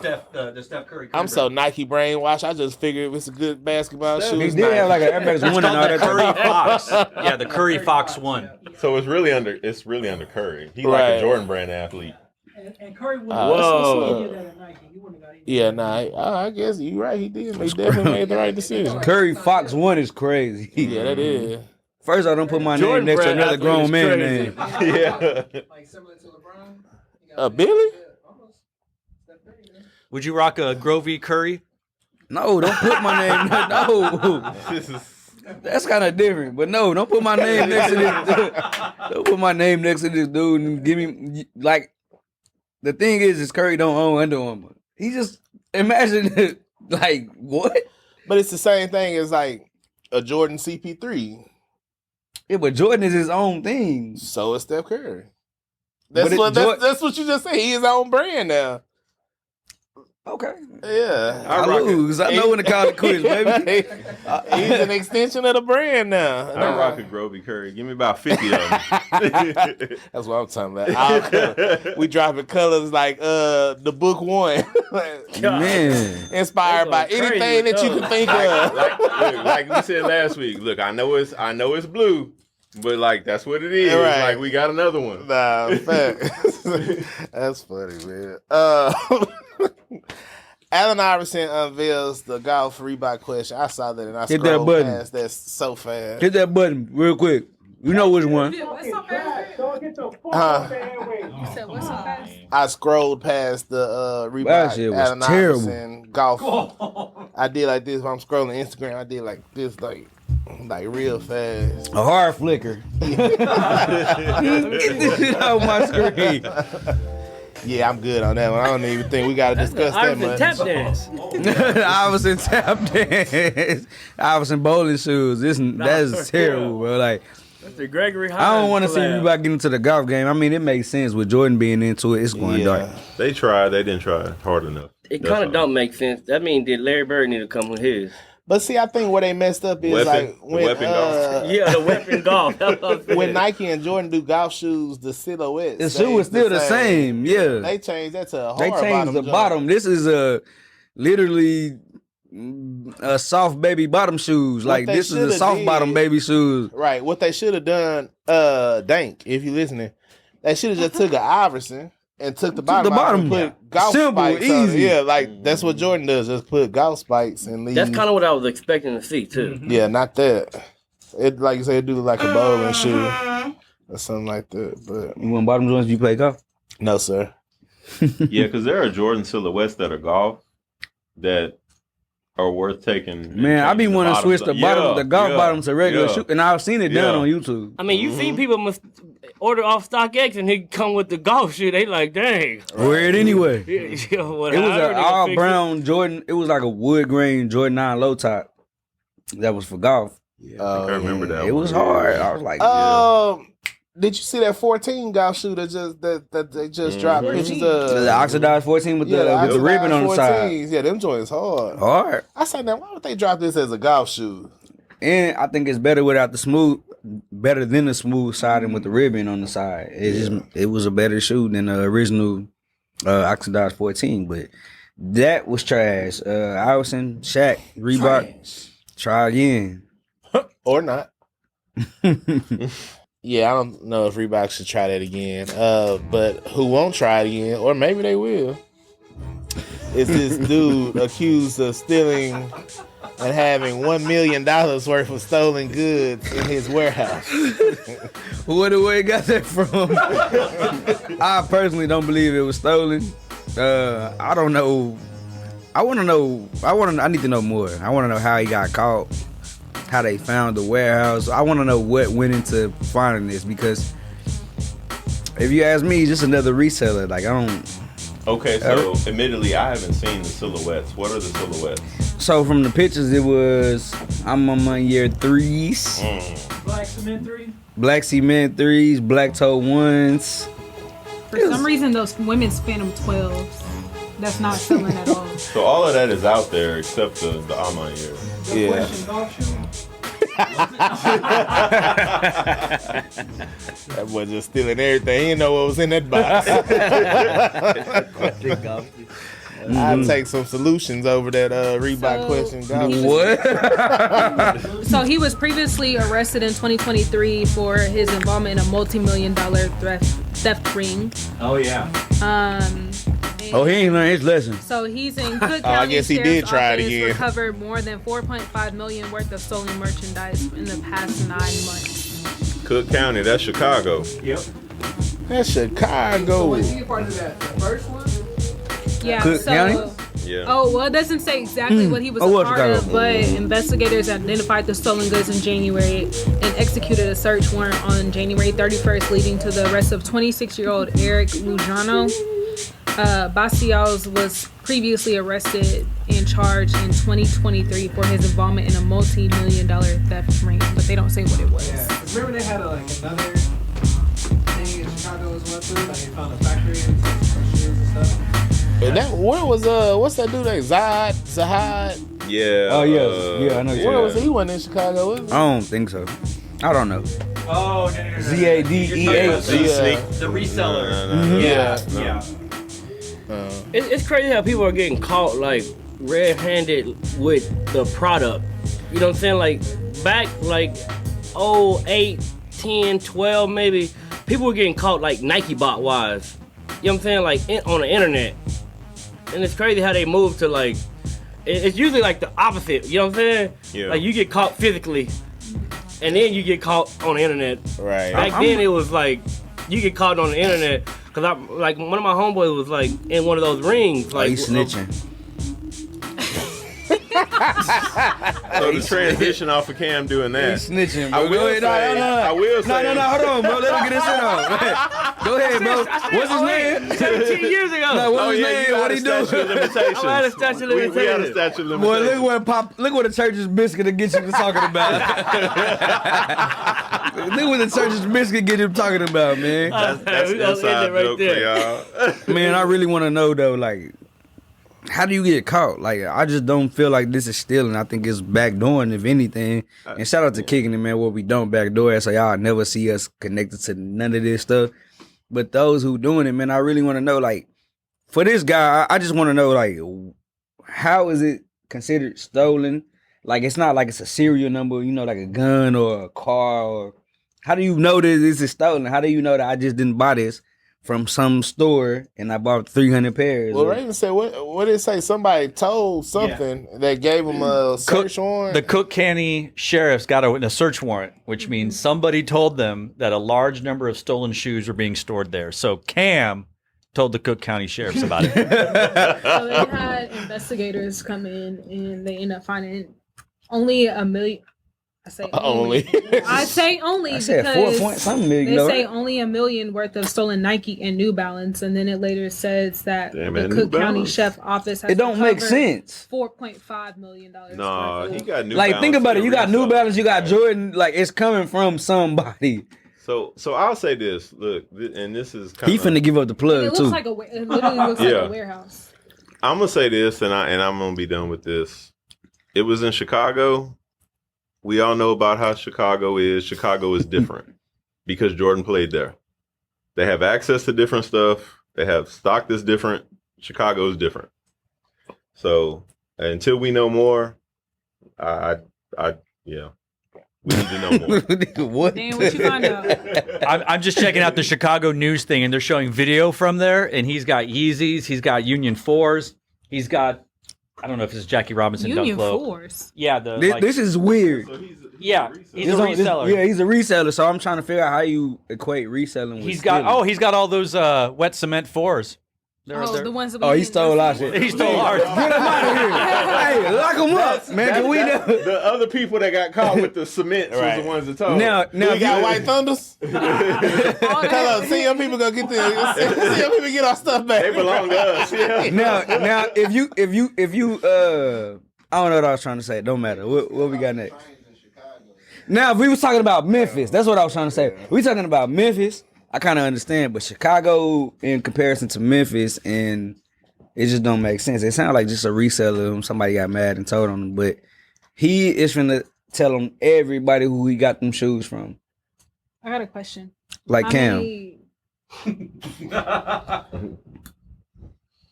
Steph Curry. I'm so Nike brainwashed. I just figured it's a good basketball shoe. He did have like an Air Max 1 and all that. Curry Fox. Yeah, the Curry Fox 1. So it's really under Curry. He's like a Jordan brand athlete. And Curry would have I guess you're right. He did. He definitely made the right decision. Curry Fox 1 is crazy. Yeah, that is. First, I don't put my Jordan name next to brand another grown athlete man is name. Yeah. Like similar to LeBron. Billy? Would you rock a Grovey Curry? No, don't put my name. No. That's kind of different. But no, don't put my name next to this dude. Don't put my name next to this dude and give me, like, the thing is Curry don't own Under Armour. He just, imagine it, like, what? But it's the same thing as, like, a Jordan CP3. Yeah, but Jordan is his own thing. So is Steph Curry. That's what you just said. He his own brand now. Okay. Yeah. I lose. I know when to call it quits, baby. He's an extension of the brand now. I rock a Grovey Curry. Give me about 50 of them. That's what I'm talking about. We dropping colors like the book 1. Man. Inspired by anything that you can think of. Like we said last week. Look, I know it's blue. But like that's what it is. Right. Like we got another one. Nah, fact. That's funny, man. Allen Iverson unveils the golf Reebok question. I saw that and I scrolled past that so fast. Hit that button real quick. You know which one. I scrolled past the That Reebok shit was Allen terrible. Iverson golf. I did like this when I'm scrolling Instagram. I did like this, like real fast. A hard flicker. Get this shit off my screen. Yeah, I'm good on that one. I don't even think we gotta discuss that much. Tap dance. Iverson tap dance. Iverson bowling shoes. That is terrible, bro. Like, That's the Gregory Hines I don't want to see collab. Reebok get into the golf game. I mean, it makes sense with Jordan being into it. It's going dark. They tried. They didn't try hard enough. It kind of don't make sense. That means did Larry Bird need to come with his? But see, I think where they messed up is like when golf. Yeah, the weapon golf. When Nike and Jordan do golf shoes, the silhouette. The shoe is still the same. Yeah. They changed that to a hard They changed the bottom. This is literally a soft baby bottom shoes. Like this is the soft bottom baby shoes. Right. What they should have done, Dank, if you listening, they should have just took an Iverson and took the bottom out and put golf spikes on it. Yeah, like that's what Jordan does. Just put golf spikes and leave. That's kind of what I was expecting to see too. Yeah, not that. It like you said, do like a bowling shoe or something like that. But you want bottom joints if you play golf? No, sir. Yeah, because there are Jordan silhouettes that are golf that are worth taking. Man, I be wanting to switch the golf bottom to regular shoe, and I've seen it done on YouTube. I mean, you see people must order off StockX and he come with the golf shoe. They like, dang. Wear it anyway. It was an all brown Jordan. It was like a wood grain Jordan 9 low top that was for golf. Yeah, I remember that. It was hard. I was like, did you see that 14 golf shoe that they just dropped pictures of? The oxidized 14 with the ribbon on the side. Yeah, them joints hard. Hard. I said, now why would they drop this as a golf shoe? And I think it's better without better than the smooth siding with the ribbon on the side. It was a better shoe than the original oxidized 14, but that was trash. Iverson, Shaq, Reebok, try again. Or not. Yeah, I don't know if Reebok should try that again. But who won't try it again, or maybe they will, is this dude accused of stealing and having $1 million worth of stolen goods in his warehouse. Where he got that from? I personally don't believe it was stolen. I don't know. I need to know more. I want to know how he got caught, how they found the warehouse. I want to know what went into finding this, because if you ask me, he's just another reseller. Like, I don't. Okay, so admittedly, I haven't seen the silhouettes. What are the silhouettes? So from the pictures, it was I'm on my year 3s. Black cement 3. Black cement 3s, black toe 1s. For some reason, those women's Phantom 12s. That's not selling at all. So all of that is out there except the I'm on year. Yeah. That boy just stealing everything. He didn't know what was in that box. I'll take some solutions over that Reebok question. What? So he was previously arrested in 2023 for his involvement in a multi-million-dollar theft ring. Oh yeah. He ain't learned his lesson. So he's in Cook County. I guess he did try it again. Recovered more than $4.5 million worth of stolen merchandise in the past 9 months. Cook County, that's Chicago. Yep. That's Chicago. So was he a part of that first one? Yeah. Cook County? Yeah. Oh, well, it doesn't say exactly what he was a part of, but investigators identified the stolen goods in January and executed a search warrant on January 31st, leading to the arrest of 26-year-old Eric Lujano. Basials was previously arrested and charged in 2023 for his involvement in a multi-million-dollar theft ring, but they don't say what it was. Yeah. Remember they had another thing in Chicago as well too? Like they found a factory and shoes and stuff. And that where was what's that dude named Zahad? Yeah. Oh yeah, I know. Where was he? Wasn't in Chicago, was he? I don't think so. I don't know. Oh, no. ZADEH. The reseller. Yeah. It's crazy how people are getting caught like red-handed with the product. You know what I'm saying? Like back like 08, 10, 12 maybe, people were getting caught like Nike bot wise. You know what I'm saying? Like on the internet. And it's crazy how they move to like, it's usually like the opposite. You know what I'm saying? Yeah. Like you get caught physically, and then you get caught on the internet. Right. Back then it was like, you get caught on the internet. Cause I like one of my homeboys was like in one of those rings. Like he's snitching. So the transition off of Cam doing that. He's snitching, bro. I will say. No, hold on, bro. Let him get his shit on. Go ahead, bro. What's his name? 17 years ago. No, what's his name? What he do? I'm out of statute of limitations. We had a statute of Boy, limitations. look what the church's biscuit to get you to talking about. Look what the church's biscuit get you talking about, man. That's inside joke for y'all. Man, I really want to know though, like, how do you get caught? Like, I just don't feel like this is stealing. I think it's backdooring, if anything. And shout out to Kicking It, man, where we don't backdoor, so y'all never see us connected to none of this stuff. But those who doing it, man, I really want to know, like, for this guy, I just want to know, like, how is it considered stolen? Like, it's not like it's a serial number, you know, like a gun or a car, or how do you know that this is stolen? How do you know that I just didn't buy this from some store and I bought 300 pairs? Well, Raven said, what did it say? Somebody told something that gave him a search warrant? The Cook County Sheriff's got a search warrant, which means somebody told them that a large number of stolen shoes were being stored there. So Cam told the Cook County Sheriff's about it. So they had investigators come in and they ended up finding only $1 million. I say only. I say only. I said because 4-point-something million. They say only $1 million worth of stolen Nike and New Balance, and then it later says that the Cook County Sheriff Office has it don't make sense. $4.5 million. No, he got New Balance. Like, think about it. You got New Balance, you got right. Jordan. Like, it's coming from somebody. So I'll say this. Look, and this is kind he finna give up the plug, it too. Looks like it literally looks like a warehouse. I'm going to say this, and I'm going to be done with this. It was in Chicago. We all know about how Chicago is. Chicago is different because Jordan played there. They have access to different stuff. They have stock that's different. Chicago is different. So until we know more, we need to know more. What? Dan, what you find out? I'm just checking out the Chicago news thing, and they're showing video from there, and he's got Yeezys, he's got Union 4s, he's got, I don't know if it's Jackie Robinson Union Dunk Low. 4s. Yeah, this is weird. So he's a reseller. He's a reseller. So I'm trying to figure out how you equate reselling with He's stealing. got all those wet cement 4s. The ones that we he stole our shit. He stole ours. Get him out of here. Hey, lock him up, man. Can we know? The other people that got caught with the cements was the ones that told. Now we got White Thunders. Tell us, see your people go get see your people get our stuff back. They belong to us. Yeah. Now, if you, I don't know what I was trying to say. It don't matter. What we got next? Now, if we was talking about Memphis, that's what I was trying to say. We talking about Memphis. I kind of understand, but Chicago in comparison to Memphis, and it just don't make sense. It sounds like just a reseller. Somebody got mad and told on him, but he is finna tell them everybody who he got them shoes from. I got a question. Like Cam.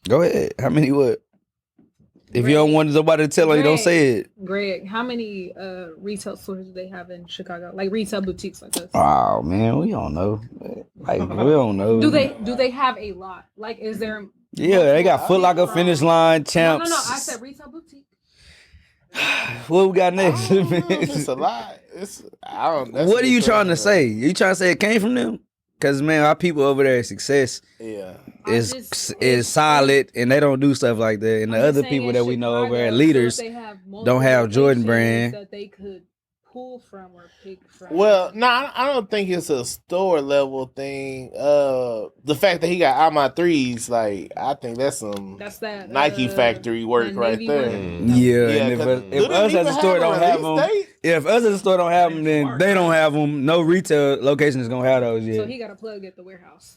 Go ahead. How many what? If you don't want somebody to tell you, don't say it. Greg, how many retail stores do they have in Chicago? Like retail boutiques like this? Oh man, we don't know. Like we don't know. Do they have a lot? Like, is there? Yeah, they got Foot Locker, Finish Line, Champs. No. I said retail boutique. What we got next? It's a lot. What are you trying to say? You trying to say it came from them? Because, man, our people over there, success is solid, and they don't do stuff like that. And the other people that we know over there, leaders, don't have Jordan brand. That they could pull from or pick from. Well, no, I don't think it's a store level thing. The fact that he got all my threes, like, I think that's that Nike factory work right there. Yeah, and if us as a store don't have them, if us as a store don't have them, then they don't have them. No retail location is gonna have those yet. So he got a plug at the warehouse.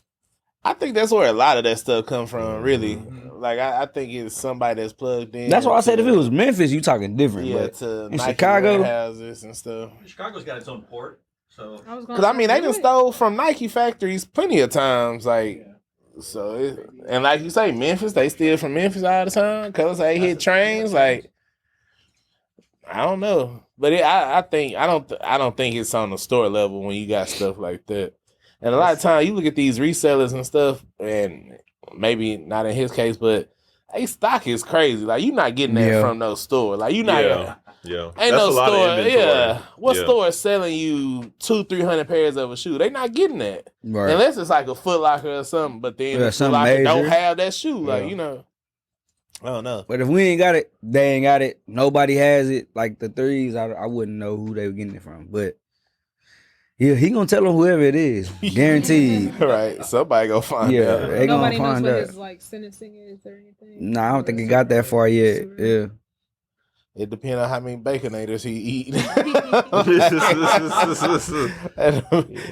I think that's where a lot of that stuff come from, really. Like, I think it's somebody that's plugged in. That's why I said if it was Memphis, you talking different. Yeah, but to in Nike Chicago, warehouses and stuff. Chicago's got its own port, so. Because, I mean, they done stole from Nike factories plenty of times, like, so, and like you say, Memphis, they steal from Memphis all the time because they hit trains, like, I don't know. But I don't think it's on the store level when you got stuff like that. And a lot of times you look at these resellers and stuff, and maybe not in his case, but they stock is crazy. Like you're not getting that from no store. Like you're not. Yeah, ain't that's no a lot store. of inventory. Yeah, what store is selling you 200-300 pairs of a shoe? They not getting that unless it's like a Foot Locker or something. But then the Foot Locker don't have that shoe. Like I don't know. But if we ain't got it, they ain't got it. Nobody has it. Like the threes, I wouldn't know who they were getting it from. But yeah, he gonna tell them whoever it is, guaranteed. Right, somebody gonna find out. They Nobody gonna knows find what out. his like sentencing is or anything. Nah, I don't think it got that far yet. Yeah. It depends on how many baconators he eat.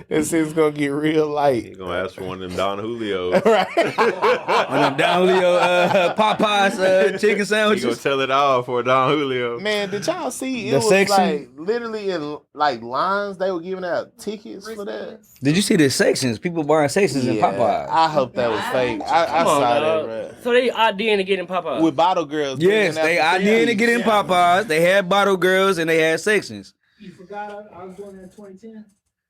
This is gonna get real light. He gonna ask for one of them Don Julio. Right. One of them Don Julio Popeyes chicken sandwiches. He gonna tell it all for Don Julio. Man, did y'all see? It The was section? like literally in like lines. They were giving out tickets for that. Did you see the sections? People buying sections in Popeyes. I hope that was fake. I saw that, bro. So they IDing to get in Popeyes. With bottle girls. Yes, they IDing to get in Popeyes. They had bottle girls and they had sections. You forgot I was doing that in 2010?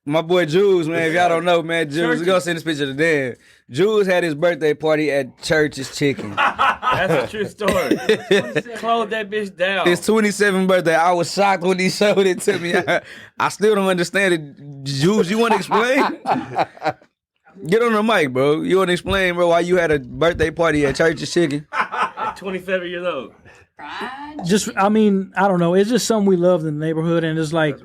My boy Jules, man, if y'all don't know, man, Jules, we're gonna send this picture to Dan. Jules had his birthday party at Church's Chicken. That's a true story. Close that bitch down. His 27th birthday. I was shocked when he showed it to me. I still don't understand it. Jules, you want to explain? Get on the mic, bro. You want to explain, bro, why you had a birthday party at Church's Chicken? 27 years old. Just, I mean, I don't know. It's just something we loved in the neighborhood, and it's like,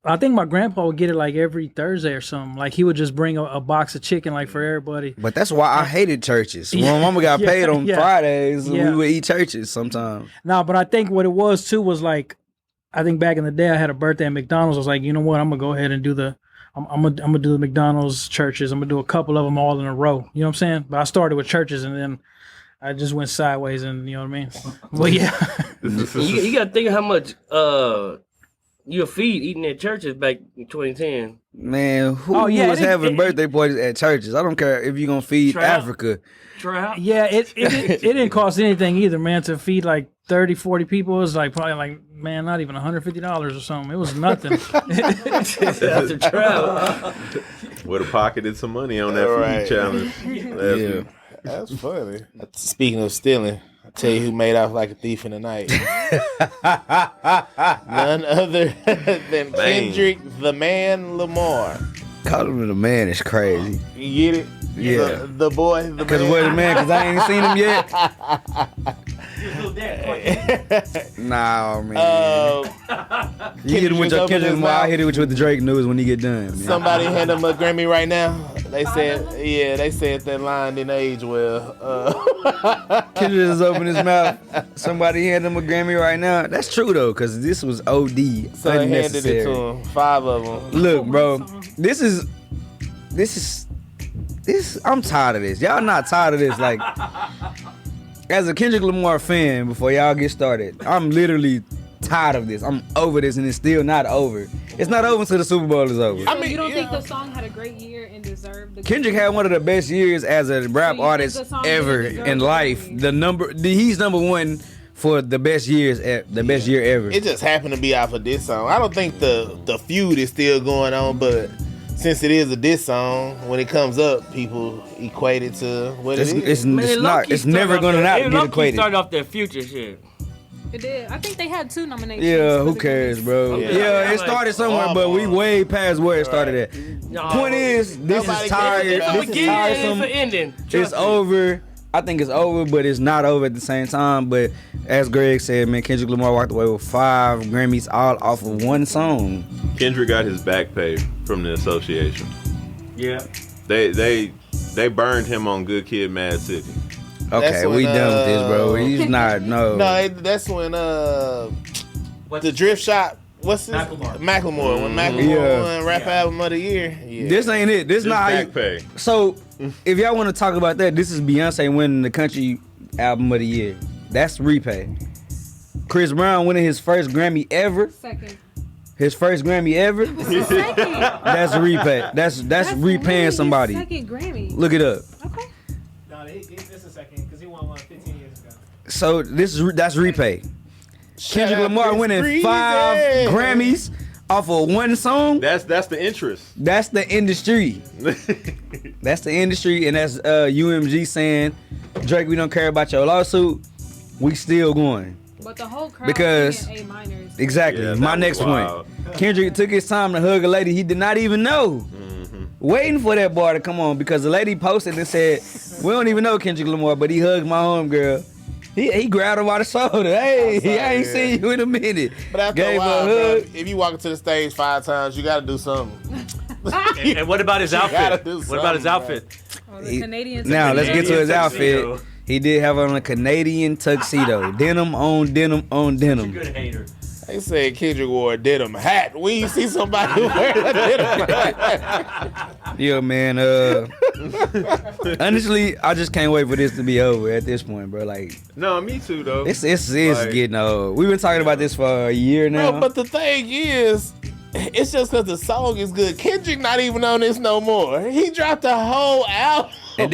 I think my grandpa would get it like every Thursday or something. Like he would just bring a box of chicken like for everybody. But that's why I hated churches. When my mama got paid on Fridays, we would eat churches sometimes. No, but I think what it was too was like, I think back in the day I had a birthday at McDonald's. I was like, you know what, I'm gonna go ahead and do I'm gonna do the McDonald's churches. I'm gonna do a couple of them all in a row. You know what I'm saying? But I started with churches and then I just went sideways, and you know what I mean. But yeah, you got to think of how much you'll feed eating at churches back in 2010. Man, who was having birthday parties at churches? I don't care if you're gonna feed Africa. Yeah, it didn't cost anything either, man, to feed like 30, 40 people. It was like probably like, man, not even $150 or something. It was nothing. That's a trap. Would have pocketed some money on that food challenge. That's funny. Speaking of stealing, I'll tell you who made off like a thief in the night. None other than Kendrick, the man Lamar. Calling him the man is crazy. You get it? Yeah. The boy, the Because what the man? Because I ain't seen him yet. Nah, man. You hit him with your Kendrick Lamar. I hit it with you with the Drake news when he get done. Man. Somebody hand him a Grammy right now. They said that line didn't age well. Kendrick just opened his mouth. Somebody hand him a Grammy right now. That's true though, because this was OD. So they handed it to him. 5 of them. Look, bro, this is. I'm tired of this. Y'all not tired of this. Like, as a Kendrick Lamar fan, before y'all get started, I'm literally tired of this. I'm over this, and it's still not over. It's not over until the Super Bowl is over. I mean, you don't think the song had a great year and deserved the Kendrick had one of the best years as a rap artist ever in life. He's number one for the best year ever. It just happened to be off of this song. I don't think the feud is still going on, but since it is a diss song, when it comes up, people equate it to what it is. It's never gonna not get equated. Started off their Future shit. It did. I think they had 2 nominations. Yeah, who cares, bro? Yeah, it started somewhere, but we way past where it started at. Point is, this is tired. This is tiresome. It's over. I think it's over, but it's not over at the same time. But as Greg said, man, Kendrick Lamar walked away with 5 Grammys all off of one song. Kendrick got his back pay from the association. Yeah. They burned him on Good Kid, Mad City. Okay, we done with this, bro. He's not, no. No, that's when the Drift Shop. What's this? Macklemore. When Macklemore won Rap Album of the Year. Yeah. This ain't it. This not how you pay. So, if y'all want to talk about that, this is Beyonce winning the Country Album of the Year. That's repay. Chris Brown winning his first Grammy ever. Second. His first Grammy ever. Second. That's repay. That's repaying somebody. Second Grammy. Look it up. Okay. No, it's a second because he won one 15 years ago. So that's repay. Kendrick Lamar winning 5 Grammys off of one song. That's the interest. That's the industry. That's the industry, and that's UMG saying, Drake, we don't care about your lawsuit. We still going. But the whole crowd Because A minors. exactly, Yeah, my that next was wild. point. Kendrick took his time to hug a lady he did not even know. Waiting for that boy to come on because the lady posted and said, we don't even know Kendrick Lamar, but he hugged my homegirl. He grabbed her by the shoulder. Hey, I ain't seen you in a minute. But after Gave a while, her a bro, hug. if you walk into the stage 5 times, you got to do something. And what about his gotta outfit? do What about his something, outfit? Oh, the Canadian Now let's get to his tuxedo. outfit. He did have on a Canadian tuxedo, denim on denim on denim. Good hater. They said Kendrick wore a denim hat. When you see somebody wear a denim hat. Yeah, man. Honestly, I just can't wait for this to be over at this point, bro. Like, No, me too though. it's Like, getting old. We've been talking about this for a year now. Bro, but the thing is, it's just because the song is good. Kendrick not even on this no more. He dropped a whole album. and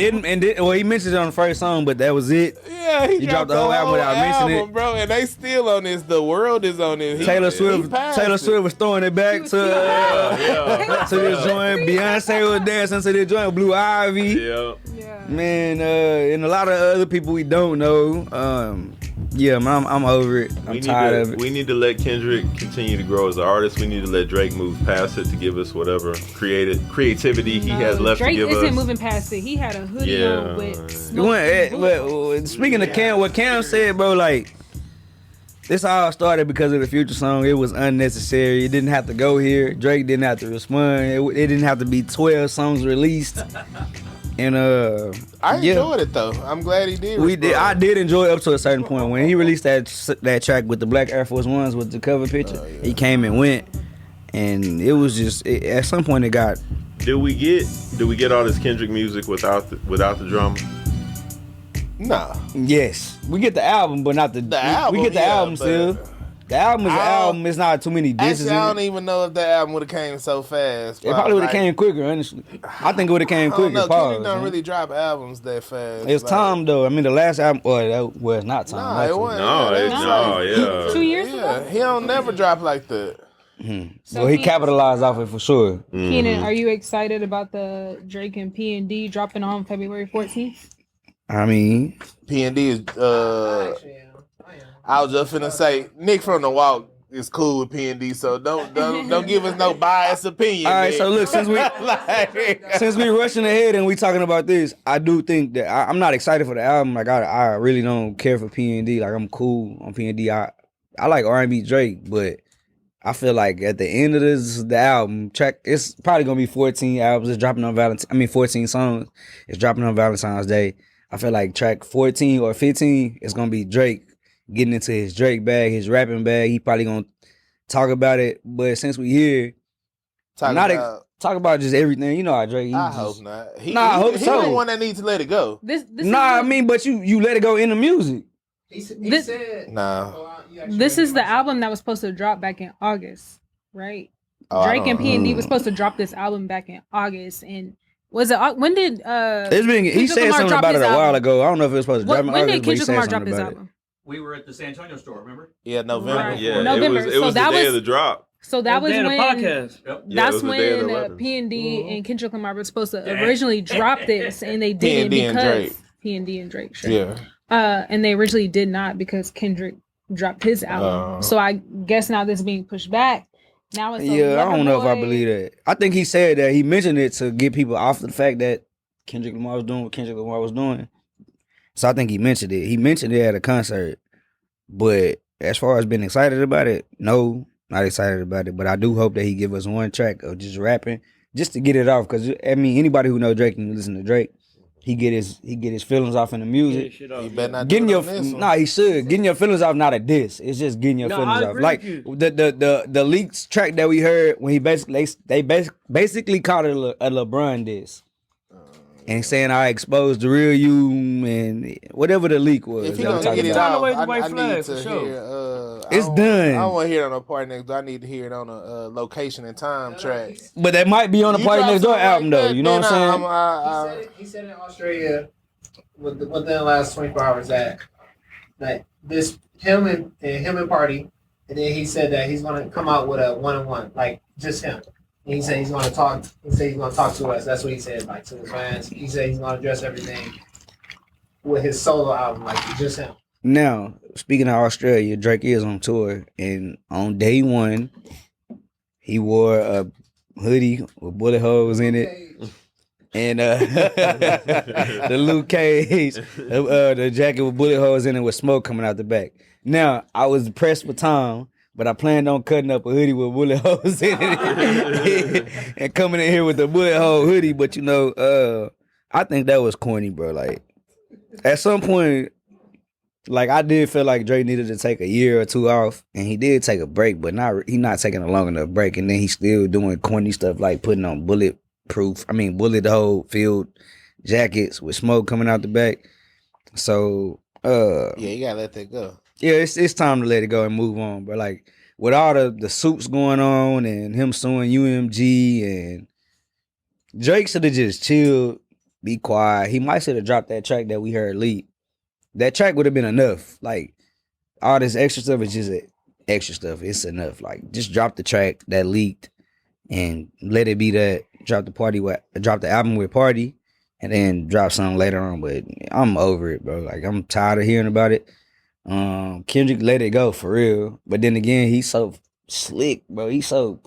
well, he mentioned it on the first song, but that was it. Yeah, he dropped the whole album without mentioning it. bro. And they still on this. The world is on this. Taylor Swift was throwing it back to this joint. Beyonce was dancing to this joint. Blue Ivy. Yeah. Man, and a lot of other people we don't know. Yeah, man, I'm over it. I'm tired of it. We need to let Kendrick continue to grow as an artist. We need to let Drake move past it to give us whatever creativity he has left Drake to give us. Drake isn't moving past it. He had a hoodie on with smoke. Speaking of what Cam said, bro, like, this all started because of the Future song. It was unnecessary. It didn't have to go here. Drake didn't have to respond. It didn't have to be 12 songs released. And I enjoyed it though. I'm glad he did. I did enjoy it up to a certain point. When he released that track with the black Air Force Ones with the cover picture, he came and went, and it was just at some point it got. Did we get all this Kendrick music without the drama? Nah. Yes, we get the album, but not the album. We get the album still. The album is an album. It's not too many disses. Actually, I don't even know if that album would have came so fast. It probably would have came quicker, honestly. I think it would have came quicker. Kendrick don't really drop albums that fast. It's time though. I mean, the last album, it's not time. Nah, it wasn't. No, 2 years ago? He don't never drop like that. So he capitalized off it for sure. Keenan, are you excited about the Drake and P&D dropping on February 14th? I mean, P&D is. I was just finna say Nick from the Walk is cool with P&D, so don't give us no biased opinion. All right, Nick. so look, since we rushing ahead and we talking about this, I do think that I'm not excited for the album. Like I really don't care for P&D. Like I'm cool on P&D. I like R&B Drake, but I feel like at the end of the album track, it's probably gonna be 14 albums. It's dropping on 14 songs. It's dropping on Valentine's Day. I feel like track 14 or 15 is gonna be Drake getting into his Drake bag, his rapping bag. He probably gonna talk about it. But since we here, talk about just everything. You know how Drake. I hope not. I hope He's so. the one that needs to let it go. I mean, but you let it go in the music. He said, nah. This is the album that was supposed to drop back in August, right? Oh, Drake and P&D was supposed to drop this album back in August, and was it when did he said something about it a while ago. I don't know if it was supposed to drop in August. When did Kendrick Lamar drop his album? We were at the San Antonio store, remember? Yeah, November. Right. Yeah, November. It was the day of the drop. So that was when podcast. Yeah, that's it was the day of the when 11th. P&D and Kendrick Lamar were supposed to originally drop this, and they didn't P&D and because Drake. P&D and Drake. Sure. Yeah. And they originally did not because Kendrick dropped his album. So I guess now this is being pushed back. Now it's I don't know if I believe that. I think he said that he mentioned it to get people off the fact that Kendrick Lamar was doing what Kendrick Lamar was doing. So I think he mentioned it. He mentioned it at a concert. But as far as being excited about it, no, not excited about it. But I do hope that he give us one track of just rapping, just to get it off. Because I mean, anybody who knows Drake and listen to Drake, he get his feelings off in the music. He better not getting do it your on this one. nah, he should getting your feelings off. Not a diss. It's just getting your feelings off. Like the leaks track that we heard when he basically called it a LeBron diss. And saying I exposed the real you and whatever the leak was. If he gonna get it out, I need to hear. It's done. I don't want to hear it on a Party Next Door. I need to hear it on a location and time track. But that might be on the Party Next Door album though. You know what I'm saying? He said in Australia within the last 24 hours that that this him and Party, and then he said that he's gonna come out with a 1-on-1, like just him. And he said he's gonna talk. He said he's gonna talk to us. That's what he said, like to his fans. He said he's gonna address everything with his solo album, like just him. Now, speaking of Australia, Drake is on tour, and on day one, he wore a hoodie with bullet holes in it. And the Luke Cage, the jacket with bullet holes in it with smoke coming out the back. Now, I was pressed for time, but I planned on cutting up a hoodie with bullet holes in it and coming in here with a bullet hole hoodie. But I think that was corny, bro. Like, at some point, like, I did feel like Drake needed to take a year or two off, and he did take a break, but he not taking a long enough break, and then he's still doing corny stuff like putting on bullet hole filled jackets with smoke coming out the back. So yeah, you gotta let that go. Yeah, it's time to let it go and move on. But like with all the suits going on and him suing UMG, and Drake should have just chilled, be quiet. He might should have dropped that track that we heard leak. That track would have been enough. Like all this extra stuff is just extra stuff. It's enough. Like just drop the track that leaked and let it be that. Drop the album with Party, and then drop something later on. But I'm over it, bro. Like I'm tired of hearing about it. Kendrick let it go for real. But then again, he's so slick, bro. He's so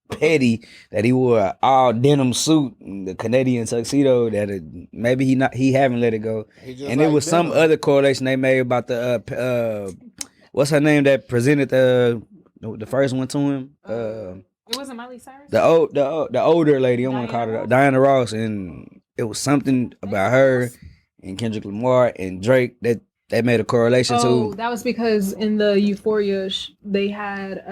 petty that he wore an all denim suit, the Canadian tuxedo. That maybe he haven't let it go. And it was some other correlation they made about the what's her name that presented the first one to him. It wasn't Miley Cyrus? The older lady, I want to call her Diana Ross, and it was something about her and Kendrick Lamar and Drake that made a correlation to. Oh, that was because in the Euphoria, they had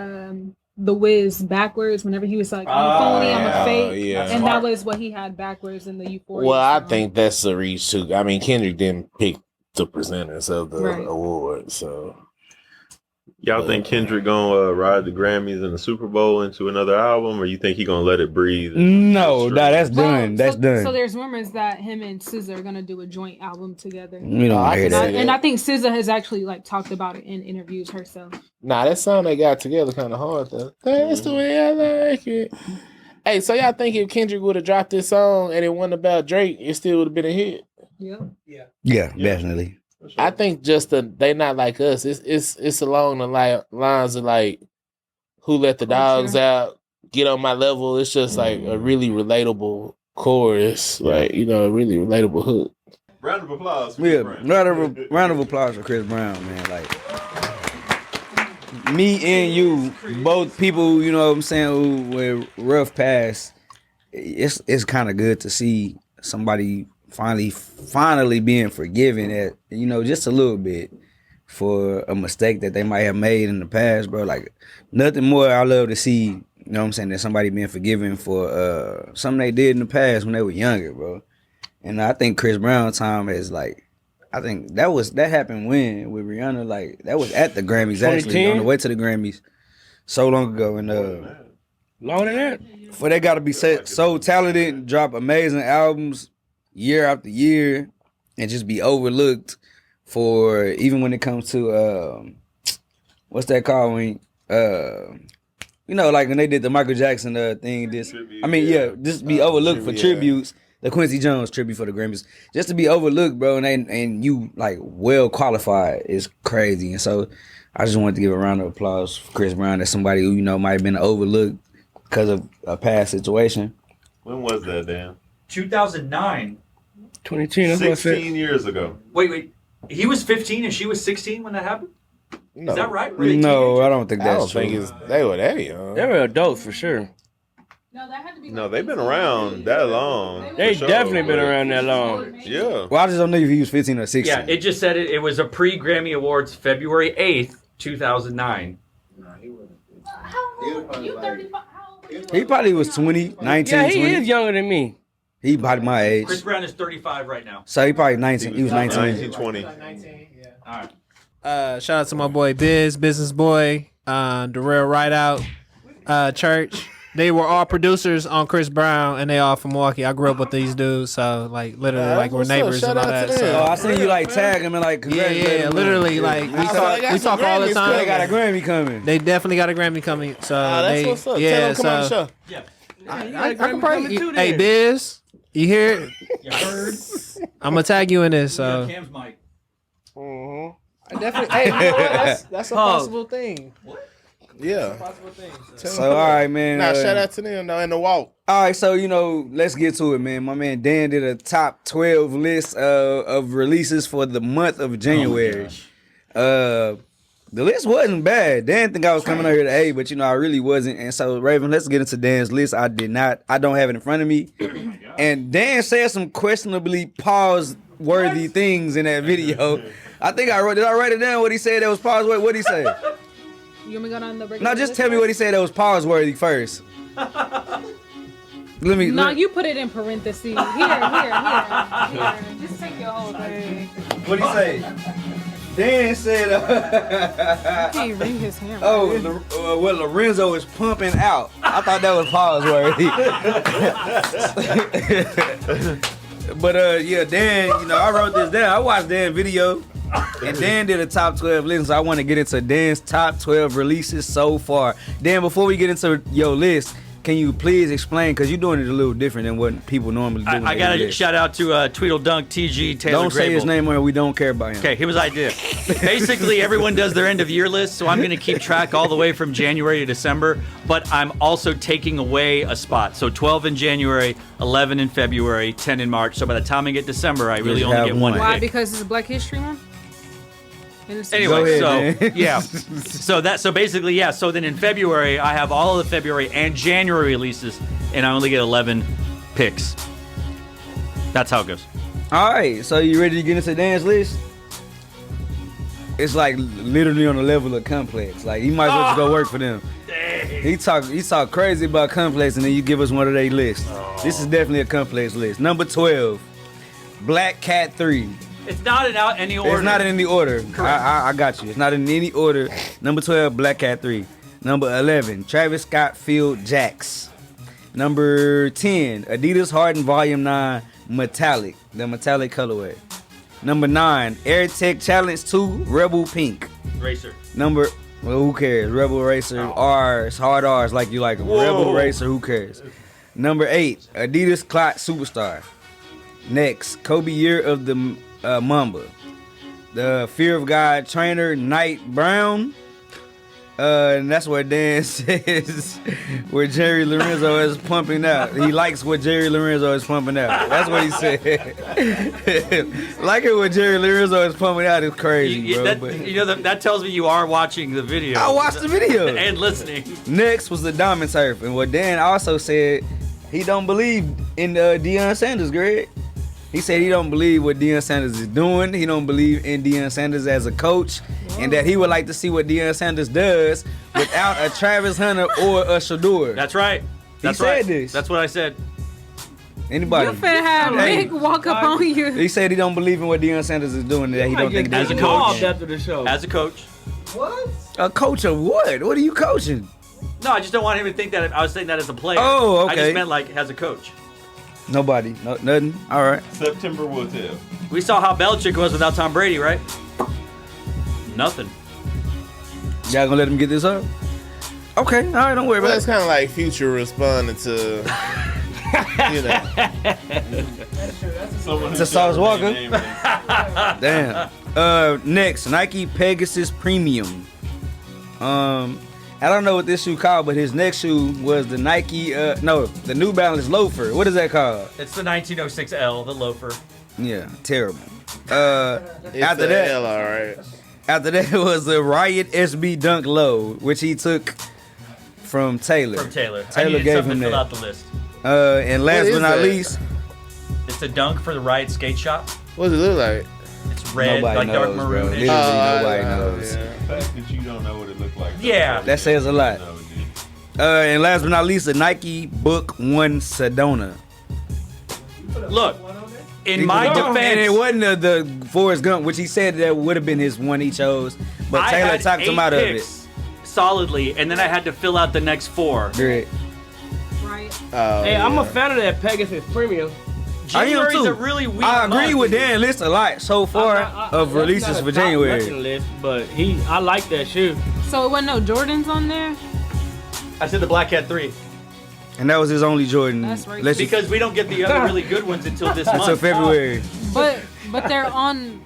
the Wiz backwards whenever he was like, I'm a phony, I'm a fake. Yeah. And that was what he had backwards in the Euphoria. Well, I song. think that's a reach too. I mean, Kendrick didn't pick the presenters of the award, so. Y'all think Kendrick gonna ride the Grammys and the Super Bowl into another album, or you think he gonna let it breathe? No, that's done. That's done. So there's rumors that him and SZA are gonna do a joint album together. You don't hear that. And I think SZA has actually like talked about it in interviews herself. Nah, that song they got together kind of hard though. That's the way I like it. Hey, so y'all think if Kendrick would have dropped this song and it wasn't about Drake, it still would have been a hit? Yeah, definitely. I think just they not like us. It's along the lines of like who let the dogs out, get on my level. It's just like a really relatable chorus, like a really relatable hook. Round of applause. Round of applause for Chris Brown, man. Like me and you, both people, you know what I'm saying, who were rough past. It's kind of good to see somebody finally being forgiven at, just a little bit for a mistake that they might have made in the past, bro. Like nothing more I love to see, you know what I'm saying, than somebody being forgiven for something they did in the past when they were younger, bro. And I think Chris Brown's time is like, I think that happened with Rihanna, like that was at the Grammys actually, on the way to the Grammys so long ago. And longer than that. For they gotta be so talented and drop amazing albums year after year and just be overlooked for, even when it comes to what's that called when like when they did the Michael Jackson thing, just be overlooked for tributes, the Quincy Jones tribute for the Grammys, just to be overlooked, bro, and you like well qualified is crazy. And so I just wanted to give a round of applause for Chris Brown, as somebody who might have been overlooked because of a past situation. When was that, Dan? 2009. 2010. 16 years ago. Wait. He was 15 and she was 16 when that happened? No. Is that right? No, I don't think that's true. They were that young. They were adults for sure. No, that had to be. No, they've been around that long. They definitely been around that long. Yeah. Well, I just don't know if he was 15 or 16. Yeah, it just said it was a pre-Grammy Awards February 8th, 2009. How old? You 35? How old? He probably was 20, 19, Yeah, he 20. is younger than me. He probably my age. Chris Brown is 35 right now. So he probably 19. He was 19. 1920. All right. Shout out to my boy Business Boy, Darrell Rideout, Church. They were all producers on Chris Brown, and they all from Milwaukee. I grew up with these dudes, so like literally, like we're neighbors and all that. So. I seen you like tag them and like yeah, literally like we talk all the time. They got a Grammy coming. They definitely got a Grammy coming. So that's what's up. Yeah, Tell them come on the so show. Yeah. I can probably. Hey, Biz, you hear it? You heard? I'm gonna tag you in this. So Cam's mic. I definitely. Hey, you know what? That's a possible thing. Yeah. So all right, man. Now shout out to them though in the walk. All right, so let's get to it, man. My man Dan did a top 12 list of releases for the month of January. The list wasn't bad. Dan think I was coming out here to A, but I really wasn't. And so Raven, let's get into Dan's list. I did not. I don't have it in front of me. And Dan said some questionably pause-worthy things in that video. I think I wrote. Did I write it down? What he said that was pause-worthy? What did he say? You want me to go down the No, just tell me what he said that was pause-worthy first. You put it in parentheses. Here. Just take your whole thing. What did he say? Dan said, I can't read his hand. What Lorenzo is pumping out. I thought that was pause-worthy. But yeah, Dan, I wrote this down. I watched Dan's video. And Dan did a top 12 list, so I want to get into Dan's top 12 releases so far. Dan, before we get into your list, can you please explain, because you're doing it a little different than what people normally do. I got to shout out to Tweedledunk TG Taylor Don't say Grable. His name or we don't care about him. Okay, here's what I did. Basically, everyone does their end of year list, so I'm going to keep track all the way from January to December, but I'm also taking away a spot. So 12 in January, 11 in February, 10 in March. So by the time I get December, I really only get one Why? pick. Because it's a Black History Month? Anyway, ahead, yeah. So basically, yeah. So then in February, I have all of the February and January releases, and I only get 11 picks. That's how it goes. All right, so you ready to get into Dan's list? It's like literally on the level of Complex. Like, you might as well just go work for them. He talk crazy about Complex, and then you give us one of their lists. This is definitely a Complex list. Number 12, Black Cat 3. It's not in any order. It's not in any order. I got you. It's not in any order. Number 12, Black Cat 3. Number 11, Travis Scott Field Jacks. Number 10, Adidas Harden Volume 9 Metallic, the metallic colorway. Number 9, AirTech Challenge 2 Rebel Pink. Racer. Who cares? Rebel Racer R's, hard R's like you like them. Rebel Racer, who cares? Number 8, Adidas Clot Superstar. Next, Kobe Year of the Mamba. The Fear of God trainer Knight Brown. And that's what Dan says where Jerry Lorenzo is pumping out. He likes what Jerry Lorenzo is pumping out. That's what he said. Like it what Jerry Lorenzo is pumping out is crazy, bro. That tells me you are watching the video. I watched the video. And listening. Next was the Diamond Turf. And what Dan also said, he don't believe in Deion Sanders, Greg. He said he don't believe what Deion Sanders is doing. He don't believe in Deion Sanders as a coach. And that he would like to see what Deion Sanders does without a Travis Hunter or a Shador. That's right. He said this. That's what I said. Anybody? You finna have Nick walk up on you. He said he don't believe in what Deion Sanders is doing. That he don't think as a coach. After the show. As a coach. What? A coach of what? What are you coaching? No, I just don't want him to think that I was saying that as a player. Oh, okay. I just meant like as a coach. Nobody. Nothing. All right. September will tell. We saw how Belichick was without Tom Brady, right? Nothing. Y'all gonna let him get this up? Okay. All right. Don't worry about it. It's kind of like Future responding to, To Sauce Walker. Damn. Next, Nike Pegasus Premium. I don't know what this shoe called, but his next shoe was the Nike, the New Balance loafer. What is that called? It's the 1906L, the loafer. Yeah, terrible. after that, L, all right. After that was the Riot SB Dunk Low, which he took from Taylor. Taylor gave him that. Fill out the list. And last but not least, it's a dunk for the Riot Skate Shop. What does it look like? It's red, nobody like knows, dark maroon. Literally nobody knows. The fact that you don't know what it looked like. Yeah. That says a lot. And last but not least, the Nike Book One Sedona. Look, in my defense, and it wasn't the Forrest Gump, which he said that would have been his one he chose, but Taylor talked him out of it. Solidly, and then I had to fill out the next 4. Great. right? Hey, I'm a fan of that Pegasus Premium. January's too. a really weird I agree month. with Dan list a lot so far of releases for January. List, but I like that shoe. So it wasn't no Jordans on there? I said the Black Cat 3. And that was his only Jordan. That's racist. Because we don't get the other really good ones until this month. Until February. But they're on.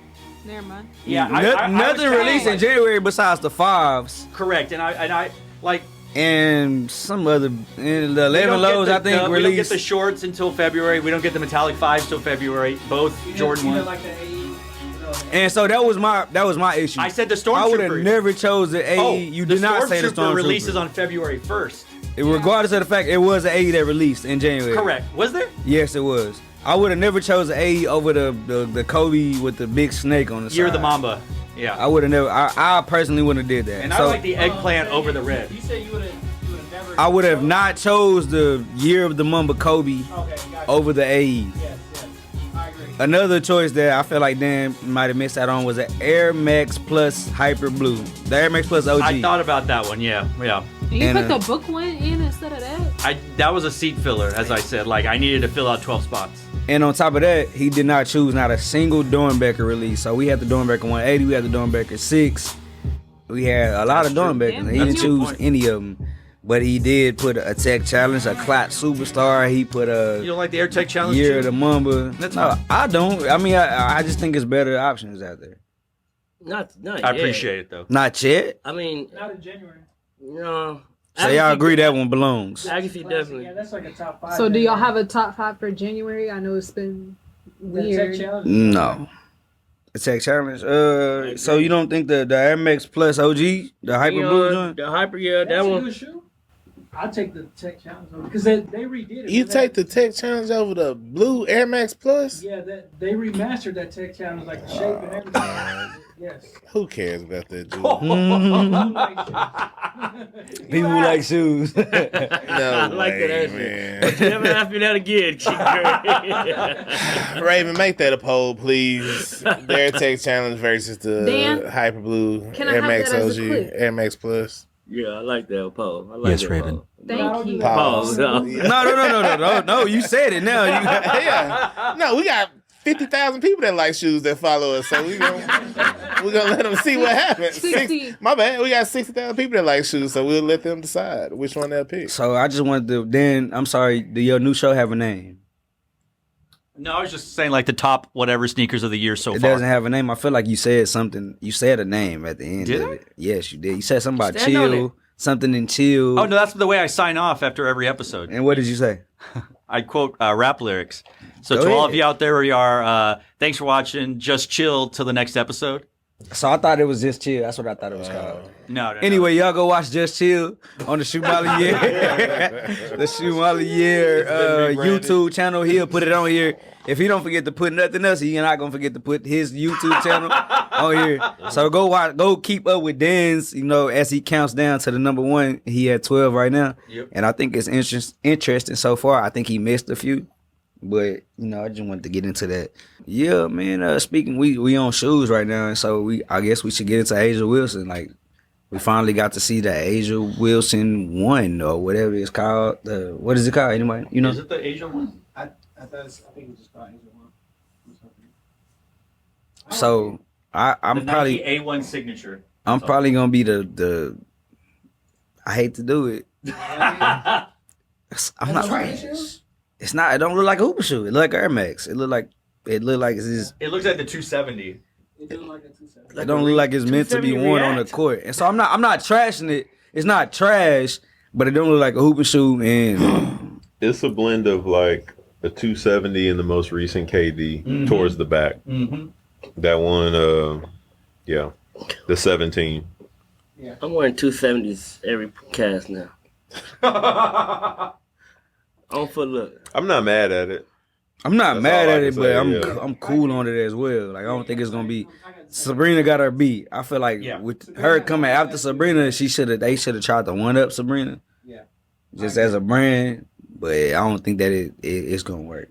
Never mind. Yeah, nothing released in January besides the 5s. Correct, and I like. And some other, and the 11 lows, I think, we don't get released. the shorts until February. We don't get the metallic 5s till February. Both Jordan ones. And so that was my issue. I said the Stormtrooper. I would have never chose the AE. Oh, you did not say the Stormtrooper. Releases on February 1st. Regardless of the fact, it was an AE that released in January. Correct. Was there? Yes, it was. I would have never chose the AE over the Kobe with the big snake on the side. Year of the Mamba. Yeah. I would have never. I personally wouldn't have did that. And I like the eggplant over the red. You said you would have never. I would have not chose the Year of the Mamba Kobe over the AE. Yes, I agree. Another choice that I feel like Dan might have missed out on was an Air Max Plus Hyper Blue. The Air Max Plus OG. I thought about that one. Yeah. And you put the book one in instead of that? That was a seat filler, as I said. Like, I needed to fill out 12 spots. And on top of that, he did not choose not a single Dornbecker release. So we had the Dornbecker 180, we had the Dornbecker 6. We had a lot of Dornbeckers. He didn't choose any of them. But he did put a Tech Challenge, a Clot Superstar. He put a... You don't like the Air Tech Challenge? Year of the Mamba. No, I don't. I mean, I just think it's better options out there. Not I appreciate it, though. Not yet? I mean... Not in January. No. So y'all agree that one belongs? Agassi definitely. Yeah, that's like a top 5. So do y'all have a top 5 for January? I know it's been weird. No. The Tech Challenge? So you don't think the Air Max Plus OG, the Hyper Blue joint? The Hyper, yeah, that That's one. a good shoe. I'll take the Tech Challenge over because they redid it. You take the Tech Challenge over the blue Air Max Plus? Yeah, they remastered that Tech Challenge, like the shape and everything. Yes. Who cares about that, dude? People who like shoes. No I like way, that answer. man. But you never ask me that again, Raven, make that a poll, please. Their Tech Challenge versus the Dan, Hyper Blue can I Air have Max that OG, as a clip? Air Max Plus. Yeah, I like that Paul. I like Yes, that, Raven. Paul. Thank you. Pause. No. No, you said it now. Yeah. No, we got 50,000 people that like shoes that follow us, so we're gonna let them see what happens. 60. My bad. We got 60,000 people that like shoes, so we'll let them decide which one they'll pick. So I just wanted to, Dan, I'm sorry, do your new show have a name? No, I was just saying, like, the top whatever sneakers of the year so It far. doesn't have a name. I feel like you said something. You said a name at the end Did of I? it. Yes, you did. You said something about Stand on chill, something in chill. Oh, no, that's the way I sign off after every episode. And what did you say? I quote rap lyrics. So Go to all ahead. of you out there, we are, thanks for watching. Just chill till the next episode. So I thought it was Just Chill. That's what I thought it was called. No. Anyway, y'all go watch Just Chill on the Shoe Molly Year. The Shoe Molly Year YouTube channel. He'll put it on here. If he don't forget to put nothing else, he's not gonna forget to put his YouTube channel on here. So go keep up with Dan's, as he counts down to the number 1. He at 12 right now. Yep. And I think it's interesting so far. I think he missed a few. But I just wanted to get into that. Yeah, man. Speaking, we on shoes right now, and so I guess we should get into Asia Wilson. Like, we finally got to see the Asia Wilson 1 or whatever it's called. What is it called? Anybody? Is it the Asian one? I think it's just called Asia 1. So I'm the probably Nike A1 signature. I'm probably gonna be the. I hate to do it. I'm not right. It's not. It don't look like a Hooper shoe. It look like Air Max. It look like it's just. It looks like the 270. It do like a 270. It don't look like it's meant to be worn on the court. And so I'm not trashing it. It's not trash, but it don't look like a Hooper shoe. And It's a blend of like a 270 and the most recent KD towards the back. Mm-hmm. That one, the 17. Yeah. I'm wearing 270s every cast now. On Foot Look. I'm not mad at it. I'm not That's mad all I at it, can but say, I'm cool on it as well. Like, I don't think it's gonna be. Sabrina got her beat. I feel like with her coming after Sabrina, they should have tried to one up Sabrina. Yeah. Just as a brand, but I don't think that it's gonna work.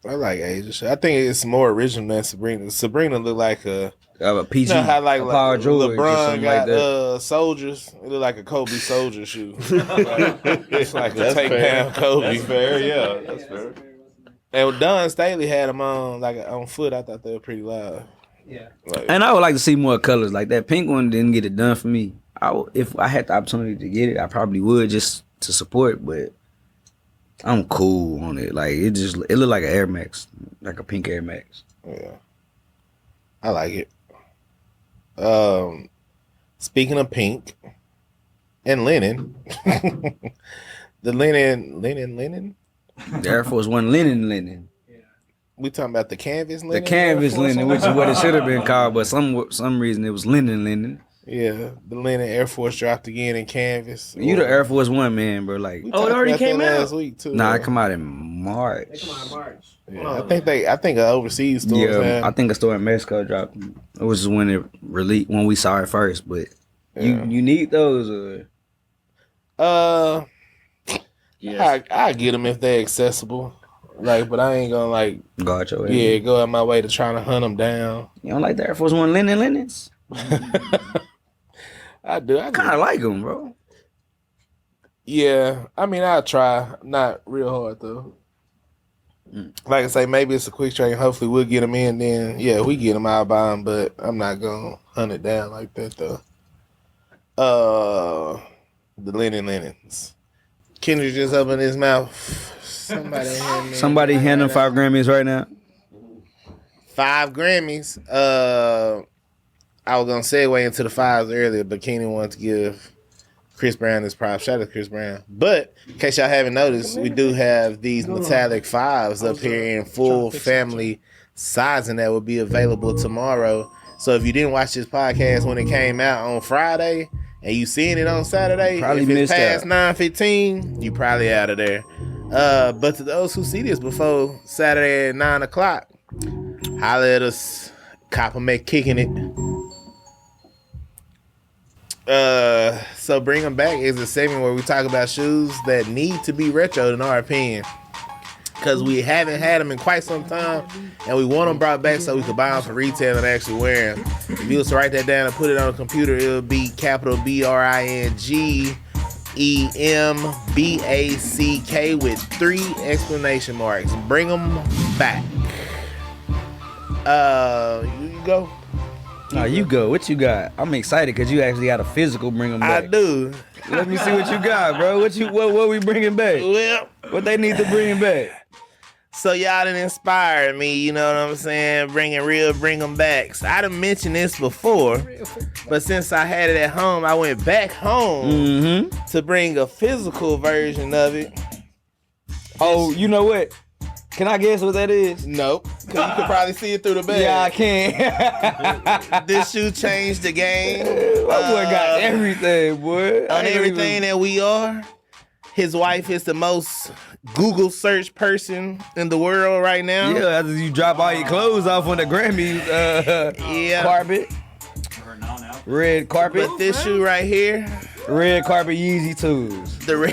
I like Asia. I think it's more original than Sabrina. Sabrina look like a a PG. You know how like Paul George or LeBron something got like that. soldiers. It look like a Kobe soldier shoe. It's like a take down Kobe. That's fair. Yeah, that's fair. And Don Staley had them on foot. I thought they were pretty loud. Yeah. Like, And I would like to see more colors. Like that pink one didn't get it done for me. If I had the opportunity to get it, I probably would just to support. But I'm cool on it. Like it looked like an Air Max, like a pink Air Max. yeah, I like it. Speaking of pink and linen, the linen. The Air Force One linen. We talking about the canvas linen. The canvas Air Force linen, One? which is what it should have been called, but some reason it was linen. Yeah, the linen Air Force dropped again in canvas. You the Air Force One man, bro. Like, We Oh, it talked already about came that out? last week too. nah, though. it come out in They March. come out in March. Yeah, I think overseas stores Yeah, I have. think a store in Mexico dropped. It was just when it released, when we saw it first. But Yeah. you need those. I get them if they're accessible. Like, but I ain't gonna like, Guard your ass. yeah, go out my way to try to hunt them down. You don't like the Air Force One linens? I do. I kind of like them, bro. Yeah, I mean, I'll try. Not real hard though. Like I say, maybe it's a quick train. Hopefully, we'll get them in. Then, yeah, we get them. I'll buy them, but I'm not gonna hunt it down like that though. The linens. Kendrick just opened his mouth. Somebody hand him 5 Grammys right now. 5 Grammys. I was gonna segue into the 5s earlier, but Keenan wanted to give Chris Brown his props. Shout out to Chris Brown. But in case y'all haven't noticed, we do have these metallic 5s up here in full family sizing that will be available tomorrow. So if you didn't watch this podcast when it came out on Friday and you seen it on Saturday, Probably if it's missed past out. 9:15, you probably out of there. But to those who see this before Saturday at 9 o'clock, holla at us. Copper Mac kicking it. So Bring Them Back is a segment where we talk about shoes that need to be retro in our opinion. Because we haven't had them in quite some time, and we want them brought back so we can buy them for retail and actually wear them. If you was to write that down and put it on a computer, it would be capital BRINGEMBACK with 3 exclamation marks. Bring them back. You go. Nah, you go. What you got? I'm excited because you actually got a physical bring them back. I do. Let me see what you got, bro. What we bringing back? Well, What they need to bring back? so y'all done inspired me, you know what I'm saying? Bring them back. So I done mentioned this before, but since I had it at home, I went back home to bring a physical version of it. Oh, you know what? Can I guess what that is? Nope, because you can probably see it through the bag. Yeah, I can. This shoe changed the game. My boy got everything, boy. On everything that we are. His wife is the most Google search person in the world right now. Yeah, after you drop all your clothes off on the Grammy carpet. Red carpet. But this shoe right here, Red carpet Yeezy 2s. the red,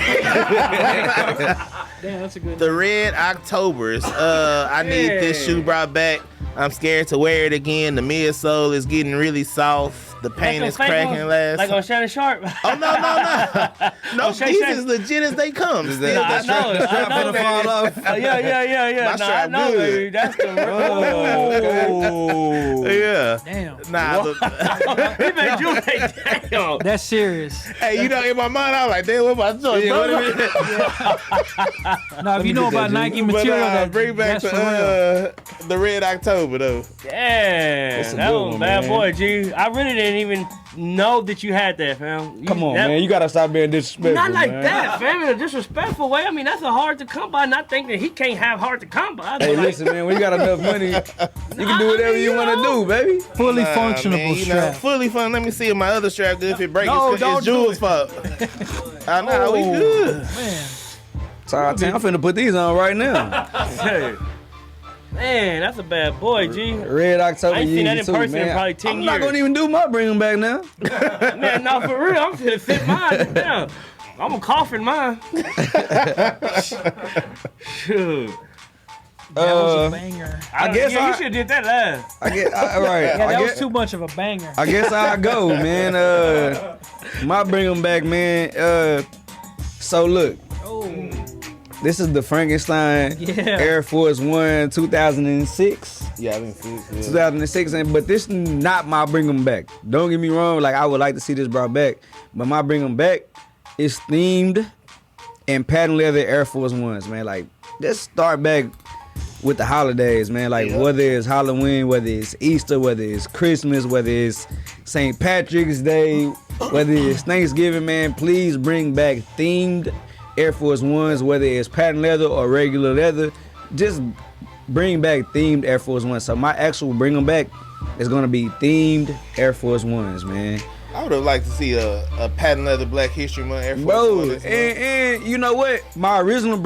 Damn, that's a good. the red Octobers. I need this shoe brought back. I'm scared to wear it again. The midsole is getting really soft. The paint is cracking last. Like on Shannon Sharp. Oh no! No, Oh, Shay these Shay. is legit as they come. Is Still that- got I know. strap gonna fall off? Yeah. My Nah, I strap know, good. baby. That's the. Oh. Yeah. Damn. Nah, but, He made you like, damn. That's serious. hey, you know, in my mind, I was like, damn, what my choice? Yeah, bro? what Now, if you know get that, about G. Nike But material, that bring back that's for real. the red October though. Yeah, That's a that good was one, bad man. boy, G. I really didn't even know that you had that, fam. Come on, that, man. You gotta stop being disrespectful. Not like man. that, fam. In a disrespectful way. I mean, that's a hard to come by. Not thinking he can't have hard to come by. Hey, listen, man. When you got enough money, you can do whatever you want to do, baby. Fully Nah, functional man, you know, strap. fully fun. Let me see if my other strap good. If it breaks, No, it's don't do Jules' fault. I know we good. Man, So I'm finna put these on right now. Hey. Man, that's a bad boy, G. Red October I ain't seen that Yeezy in 2, person in man. probably 10 I'm not years. gonna even do my bring them back now. Man, no, for real. I'm gonna fit mine down. I'm a cough in mine. Shoot. That was a banger. I guess you should have did that last. I guess right. Yeah, I that guess, was too much of a banger. I guess I'll go, man. My bring them back, man. So look, this is the Frankenstein Air Force One 2006. Yeah, I think 2006, but this is not my bring them back. Don't get me wrong, like I would like to see this brought back, but my bring them back is themed in patent leather Air Force Ones, man. Like, let's start back with the holidays, man. Like, whether it's Halloween, whether it's Easter, whether it's Christmas, whether it's St. Patrick's Day, whether it's Thanksgiving, man, please bring back themed Air Force Ones, whether it's patent leather or regular leather. Just bring back themed Air Force Ones. So my actual bring them back is gonna be themed Air Force Ones, man. I would have liked to see a patent leather Black History Month Air Force One. And you know what? My original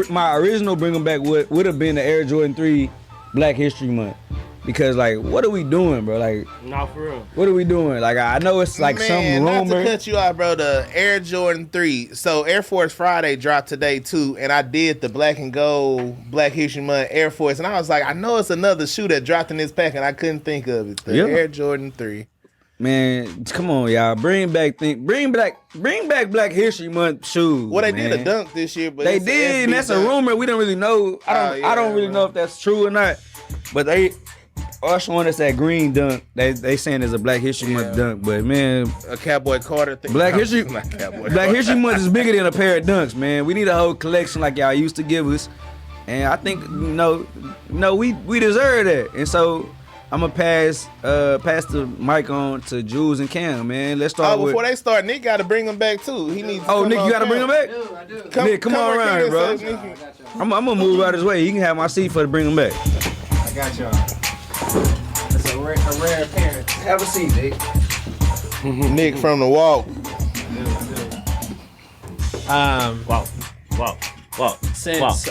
bring them back would have been the Air Jordan 3 Black History Month. Because like, what are we doing, bro? Like, not for real. What are we doing? Like, I know it's like some rumor. Not to cut you off, bro. The Air Jordan 3. So Air Force Friday dropped today too, and I did the black and gold Black History Month Air Force, and I was like, I know it's another shoe that dropped in this pack, and I couldn't think of it. The Air Jordan 3. Man, come on, y'all. Bring back Black History Month shoes. Well, they did a dunk this year, but they did, and that's a rumor. We don't really know. I don't really know if that's true or not. But they are showing us that green dunk. They saying it's a Black History Month dunk, but man, a Cowboy Carter thing. Black History Month is bigger than a pair of dunks, man. We need a whole collection like y'all used to give us, and I think we deserve that, and so. I'm gonna pass the mic on to Jules and Cam, man. Let's start with. Before they start, Nick got to bring them back too. He needs. Oh, Nick, you got to bring them back. I do. Nick, come on around here, bro. I'm gonna move out his way. You can have my seat for to bring them back. I got y'all. That's a rare appearance. Have a seat, Nick. Nick from the walk. Wow. Since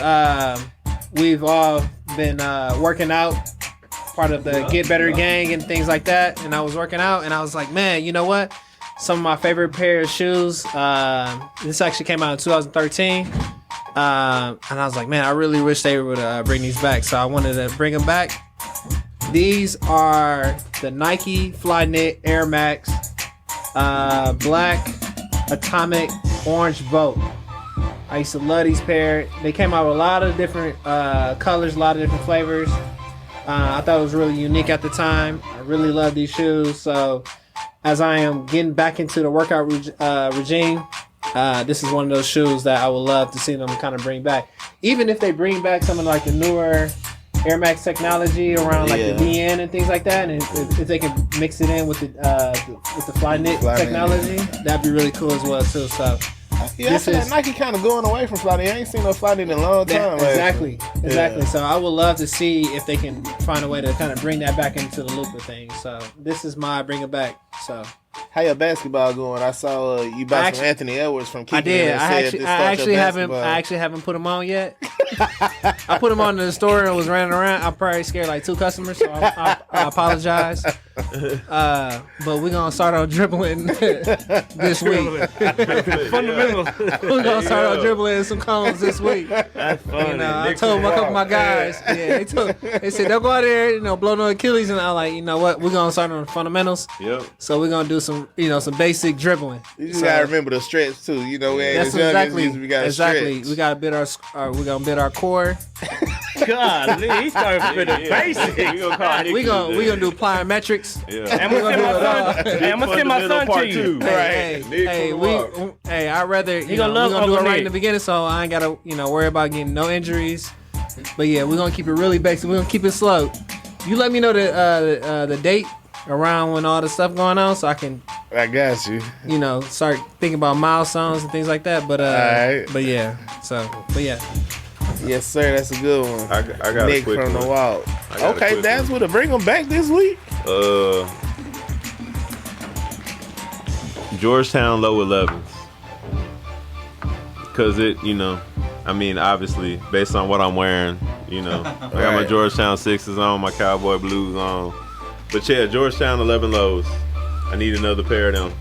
we've all been working out. Part of the Get Better gang and things like that, and I was working out and I was like, man, you know what, some of my favorite pair of shoes, this actually came out in 2013, and I was like, man, I really wish they would bring these back, so I wanted to bring them back. These are the Nike Flyknit Air Max Black Atomic Orange Boat. I used to love these pair. They came out with a lot of different colors, a lot of different flavors. I thought it was really unique at the time. I really love these shoes. So as I am getting back into the workout regime, this is one of those shoes that I would love to see them kind of bring back. Even if they bring back some of like the newer Air Max technology around like the DN and things like that, and if they can mix it in with the Flyknit technology, that'd be really cool as well too. So. Yeah, I feel like Nike kind of going away from Flyknit. I ain't seen no Flyknit in a long time. Exactly. So I would love to see if they can find a way to kind of bring that back into the loop of things. So this is my bring it back. So how your basketball going? I saw you bought some Anthony Edwards from Keeping. I did. I actually haven't put them on yet. I put them on in the store and was running around. I probably scared like 2 customers, so I apologize. But we're gonna start on dribbling this week. Fundamentals. We're gonna start on dribbling some cones this week. That's funny. You know, I told a couple of my guys. Yeah, they said don't go out there, blow no Achilles, and I'm like, you know what? We're gonna start on the fundamentals. Yep. So we're gonna do some basic dribbling. You just gotta remember the stretch too. You know, that's exactly. We gotta build our. We're gonna build our core. God, he started with the basics. We gonna do plyometrics. Yeah. I'm gonna send my son to you. Hey, I'd rather we're gonna do it right in the beginning, so I ain't gotta worry about getting no injuries. But yeah, we're gonna keep it really basic. We're gonna keep it slow. You let me know the date around when all the stuff going on, so I can. I got you. Start thinking about milestones and things like that. But right. But yeah. Yes, sir. That's a good one. I got Nick a quick from one. the wall. Okay, that's what to bring them back this week. Georgetown low 11s. Cause obviously based on what I'm wearing, I got my Georgetown 6s on, my Cowboy Blues on. But yeah, Georgetown 11 lows. I need another pair of them.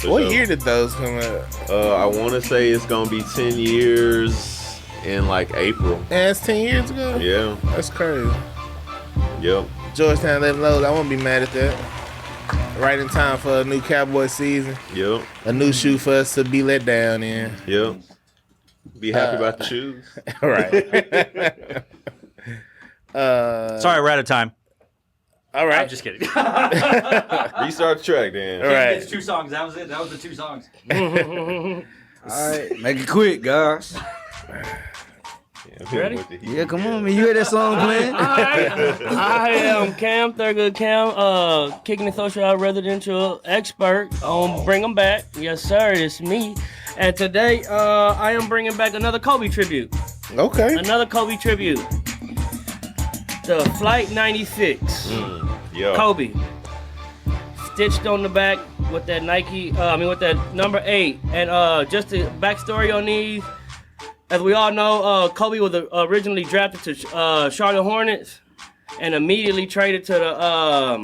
What year did those come out? I want to say it's gonna be 10 years in like April. And it's 10 years ago? Yeah. That's crazy. Yep. Georgetown 11 lows. I won't be mad at that. Right in time for a new Cowboy season. Yep. A new shoe for us to be let down in. Yep. Be happy about the shoes. Right. Sorry, we're out of time. All right. I'm just kidding. Restart the track then. All right. It's 2 songs. That was it. That was the 2 songs. All right, make it quick, guys. Yeah, Ready? Yeah, come on, man. You hear that song playing? I am Cam, Thurgood Cam, kicking the social out residential expert on Bring 'Em Back. Yes, sir, it's me. And today, I am bringing back another Kobe tribute. Okay. Another Kobe tribute. The Flight 96. Yo. Kobe. Stitched on the back with that Nike, with that number 8. And just the backstory on these. As we all know, Kobe was originally drafted to Charlotte Hornets and immediately traded to the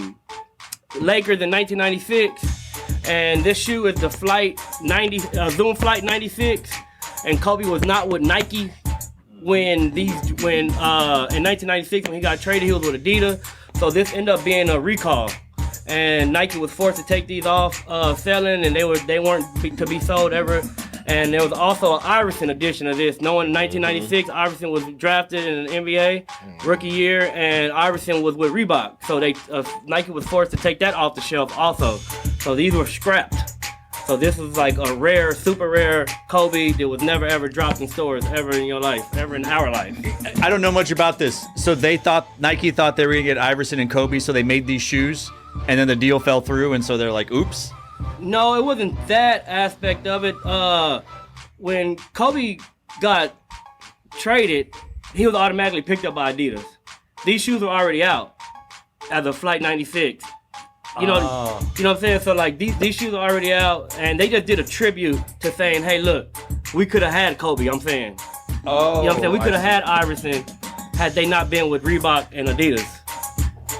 Lakers in 1996. And this shoe is the Zoom Flight 96. And Kobe was not with Nike in 1996 when he got traded. He was with Adidas. So this ended up being a recall. And Nike was forced to take these off selling, and they weren't to be sold ever. And there was also an Iverson edition of this. Knowing in 1996, Iverson was drafted in the NBA rookie year, and Iverson was with Reebok. So Nike was forced to take that off the shelf also. So these were scrapped. So this was like a rare, super rare Kobe that was never ever dropped in stores ever in your life, ever in our life. I don't know much about this. So Nike thought they were gonna get Iverson and Kobe, so they made these shoes, and then the deal fell through, and so they're like, oops. No, it wasn't that aspect of it. When Kobe got traded, he was automatically picked up by Adidas. These shoes were already out as a Flight 96. You know what I'm saying? So like these shoes are already out, and they just did a tribute to saying, hey, look, we could have had Kobe. I'm saying. You know what I'm saying? We could have had Iverson had they not been with Reebok and Adidas.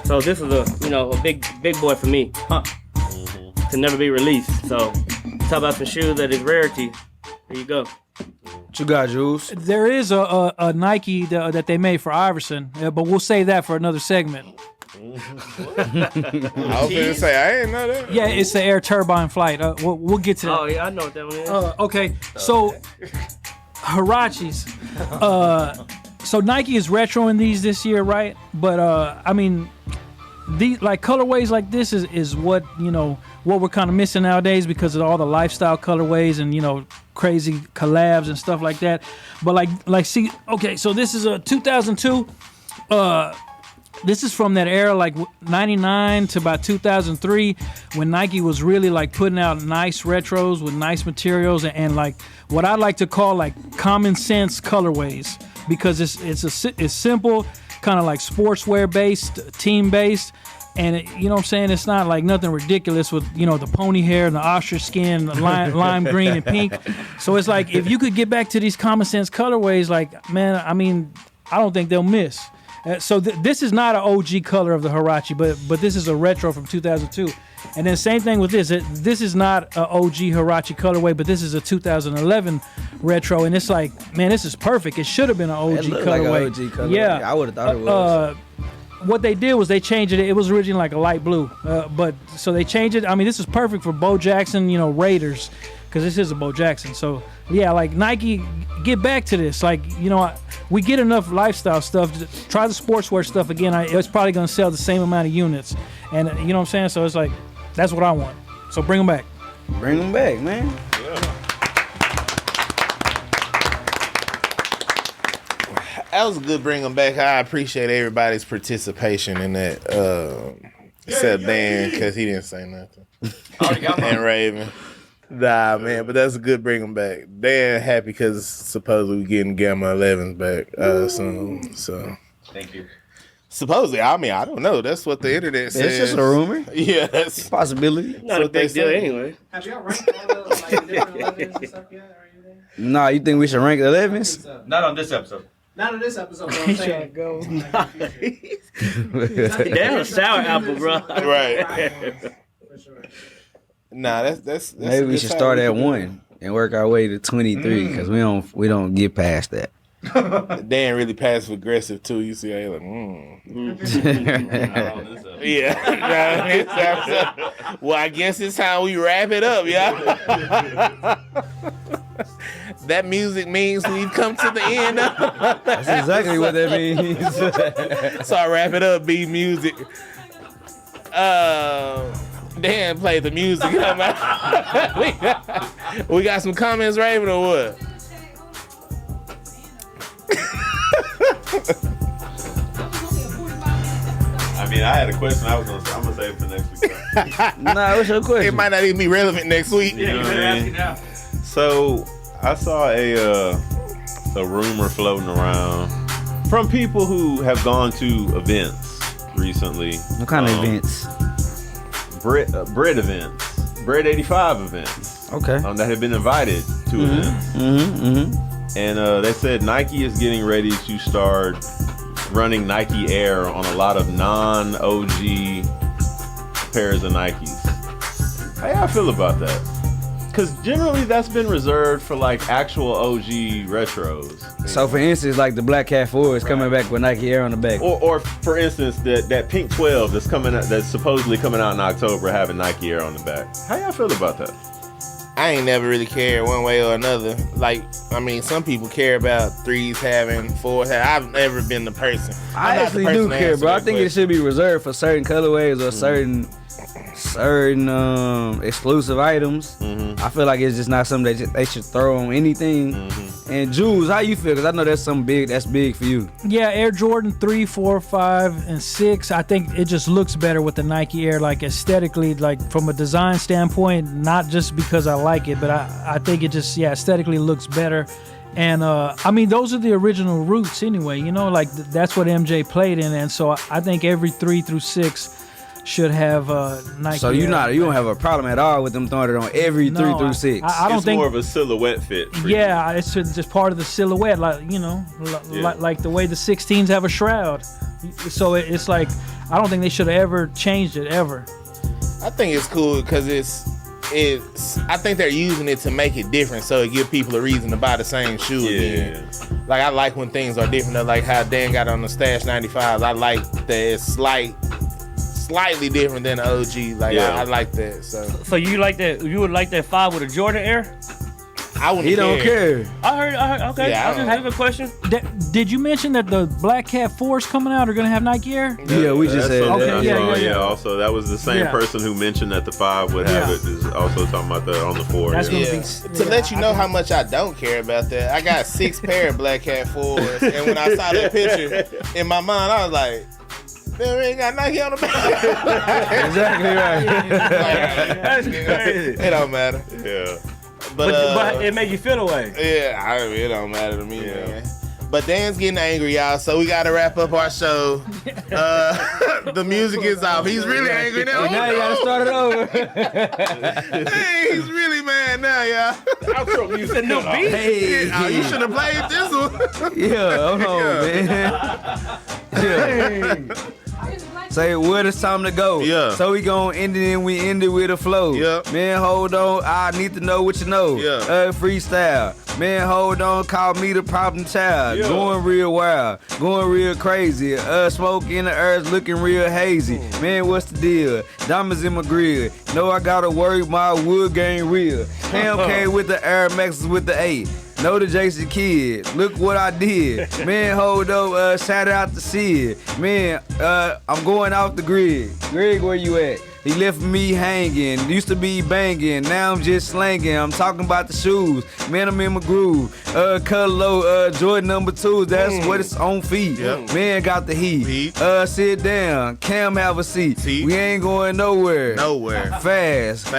So this is a big boy for me. To never be released. So talk about some shoes that is rarity. There you go. What you got, Jules? There is a Nike that they made for Iverson, but we'll save that for another segment. I was gonna say I didn't know that. Yeah, it's the Air Turbine Flight. We'll get to that. Oh yeah, I know what that one is. Okay, so Hirachis. So Nike is retroing these this year, right? But these like colorways like this is what we're kind of missing nowadays because of all the lifestyle colorways and crazy collabs and stuff like that. But see, okay, so this is a 2002. This is from that era, like 99 to about 2003, when Nike was really like putting out nice retros with nice materials and like what I like to call like common sense colorways, because it's simple, kind of like sportswear based, team based, and you know what I'm saying, it's not like nothing ridiculous with the pony hair and the ostrich skin, the lime green and pink. So it's like if you could get back to these common sense colorways, like man, I mean, I don't think they'll miss. So this is not an OG color of the Huarache, but this is a retro from 2002. And then same thing with this. This is not an OG Huarache colorway, but this is a 2011 retro. And it's like, man, this is perfect. It should have been an OG colorway. Like an OG colorway. Yeah, I would have thought it was. What they did was they changed it. It was originally like a light blue, but so they changed it. I mean, this is perfect for Bo Jackson, Raiders, because this is a Bo Jackson. So yeah, like Nike, get back to this. Like we get enough lifestyle stuff. Try the sportswear stuff again. It's probably going to sell the same amount of units, and you know what I'm saying. So it's like that's what I want. So bring them back. Bring them back, man. That was a good bring them back. I appreciate everybody's participation in that. Except Dan, because he didn't say nothing. And Raven. Nah, man, but that's a good bring them back. Dan happy because supposedly we're getting Gamma 11s back soon. So Thank you. supposedly, I mean, I don't know. That's what the internet says. It's just a rumor. Yeah, that's Possibility. Not a big deal anyway. Have y'all ranked all the different 11s and stuff yet or anything? Nah, you think we should rank 11s? Not on this episode. Not in this episode, but I'm saying. Go. Damn, a sour apple, bro. right. For sure. Nah, that's Maybe we should start at 1 and work our way to 23 because we don't get past that. Dan really passive aggressive too. You see, I like, yeah. Well, I guess it's how we wrap it up, yeah. That music means we've come to the end. That's exactly what that means. So I wrap it up. B music. Dan play the music. We got some comments, Raven, or what? I mean, I had a question I'm gonna save for next week. Nah, what's your question? It might not even be relevant next week. You know what I mean? So I saw a rumor floating around from people who have gone to events recently. What kind of events? Bread events. Bread 85 events. Okay. That have been invited to events. And they said Nike is getting ready to start running Nike Air on a lot of non-OG pairs of Nikes. How y'all feel about that? Because generally that's been reserved for like actual OG retros. So for instance, like the Black Cat 4 is coming back with Nike Air on the back. Or for instance, that Pink 12 that's supposedly coming out in October having Nike Air on the back. How y'all feel about that? I ain't never really cared one way or another. Like, I mean, some people care about 3s having, 4s having. I've never been the person. I actually do care, bro. I think it should be reserved for certain colorways or certain exclusive items. I feel like it's just not something that they should throw on anything. And Jules, how you feel? Because I know that's something big that's big for you. Yeah, Air Jordan 3, 4, 5, and 6. I think it just looks better with the Nike Air, like aesthetically, like from a design standpoint, not just because I like it, but I think it just, aesthetically looks better. And I mean, those are the original roots anyway, you know, like that's what MJ played in. And so I think every 3 through 6 should have Nike. So you don't have a problem at all with them throwing it on every 3 through 6. I don't think more of a silhouette fit. It's just part of the silhouette, like like the way the 16s have a shroud. So it's like I don't think they should have ever changed it ever. I think it's cool because it's. I think they're using it to make it different, so it give people a reason to buy the same shoe again. Like I like when things are different. Like how Dan got on the Stash 95s. I like that it's slightly different than the OG. Like I like that. So you like that? You would like that 5 with a Jordan Air? I wouldn't. He don't care. I heard. Okay. Yeah, I just have a question. Did you mention that the Black Cat 4s coming out are gonna have Nike Air? Yeah, we just said that. Okay, Yeah. Also, that was the same person who mentioned that the 5 would have it. Is also talking about that on the 4. That's gonna be, to let you know how much I don't care about that. I got 6 pair of Black Cat 4s, and when I saw that picture in my mind, I was like, man, we ain't got Nike on the back. Exactly right. That's crazy. It don't matter. Yeah. But it made you feel away. Yeah, it don't matter to me, man. But Dan's getting angry, y'all, so we got to wrap up our show. The music is off. He's really angry now. Now you got to start it over. Hey, he's really mad now, y'all. Outro music. No beat. Hey, you should have played this one. hold on, man. Say what it's time to go. Yeah. So we gon' end it and we end it with a flow. Yeah. Man, hold on. I need to know what you know. Yeah. Freestyle. Man, hold on. Call me the problem child. Yeah. Going real wild. Going real crazy. Smoke in the earth looking real hazy. Man, what's the deal? Diamonds in my grill. Know I gotta work my wood game real. KMK with the Air Maxes with the 8. Know the Jason Kid. Look what I did. Man, hold up. Shout out to Sid. Man, I'm going off the grid. Greg, where you at? He left me hanging. Used to be banging. Now I'm just slanging. I'm talking about the shoes. Man, I'm in my groove. Color low. Jordan number 2. That's what it's on feet. Yep. Man got the heat. Sit down. Cam have a seat. We ain't going nowhere. Fast.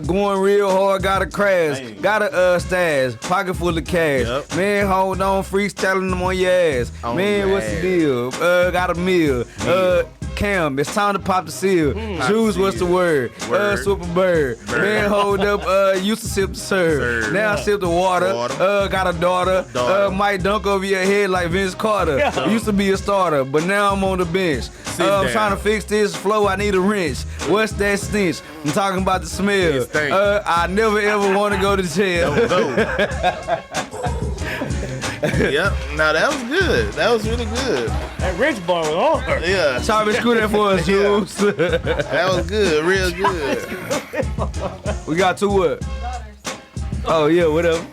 Going real hard. Got a crash. Got a stash. Pocket full of cash. Yep. Man, hold on. Freestyling them on your ass. Man, what's the deal? Got a meal. Cam, it's time to pop the seal. Juice, what's the word? Super bird. Man, hold up. Used to sip the serve. Now I sip the water. Got a daughter. Might dunk over your head like Vince Carter. Used to be a starter, but now I'm on the bench. I'm trying to fix this flow. I need a wrench. What's that stench? I'm talking about the smell. I never ever want to go to jail. Yep. Now that was good. That was really good. That Rich bar was hard. Yeah. Chop and screw that for us, Jules. That was good. Real good. We got 2 what? Oh yeah, whatever.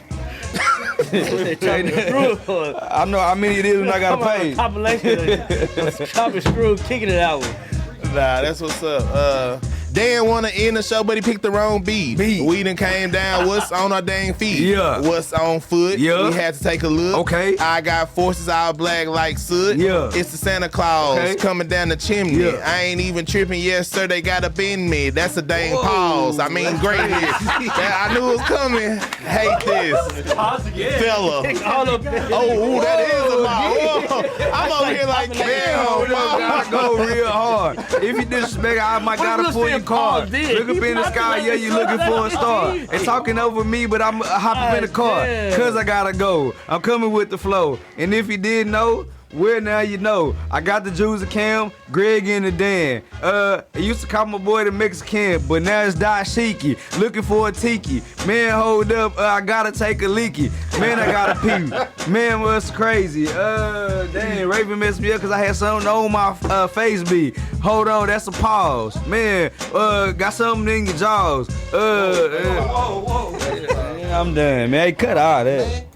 I know how many it is when I gotta pay. Compilation of chop and screw, kicking it out. Nah, that's what's up. Dan wanna end the show, but he picked the wrong beat. We done came down. What's on our dang feet? Yeah. What's on foot? Yeah. We had to take a look. Okay. I got forces all black like soot. Yeah. It's the Santa Claus coming down the chimney. Yeah. I ain't even tripping. Yes, sir. They got up in me. That's a dang pause. I mean, great hit. I knew it was coming. Hate this. Pause again. Fella. Oh, that is a ball. I'm over here like, damn. I go real hard. If you disrespect, I might gotta pull your card. Look up in the sky, yeah, you looking for a star. And talking over me, but I'm hopping in the car. Cause I gotta go. I'm coming with the flow. And if you didn't know, well, now you know. I got the Jews of Cam, Greg and the Dan. I used to call my boy the Mexican, but now it's Dashiki. Looking for a tiki. Man, hold up, I gotta take a leaky. Man, I gotta pee. Man, what's crazy? Damn, Raven messed me up because I had something on my face be. Hold on, that's a pause. Man, got something in your jaws. Whoa. I'm done, man. Hey, cut all that.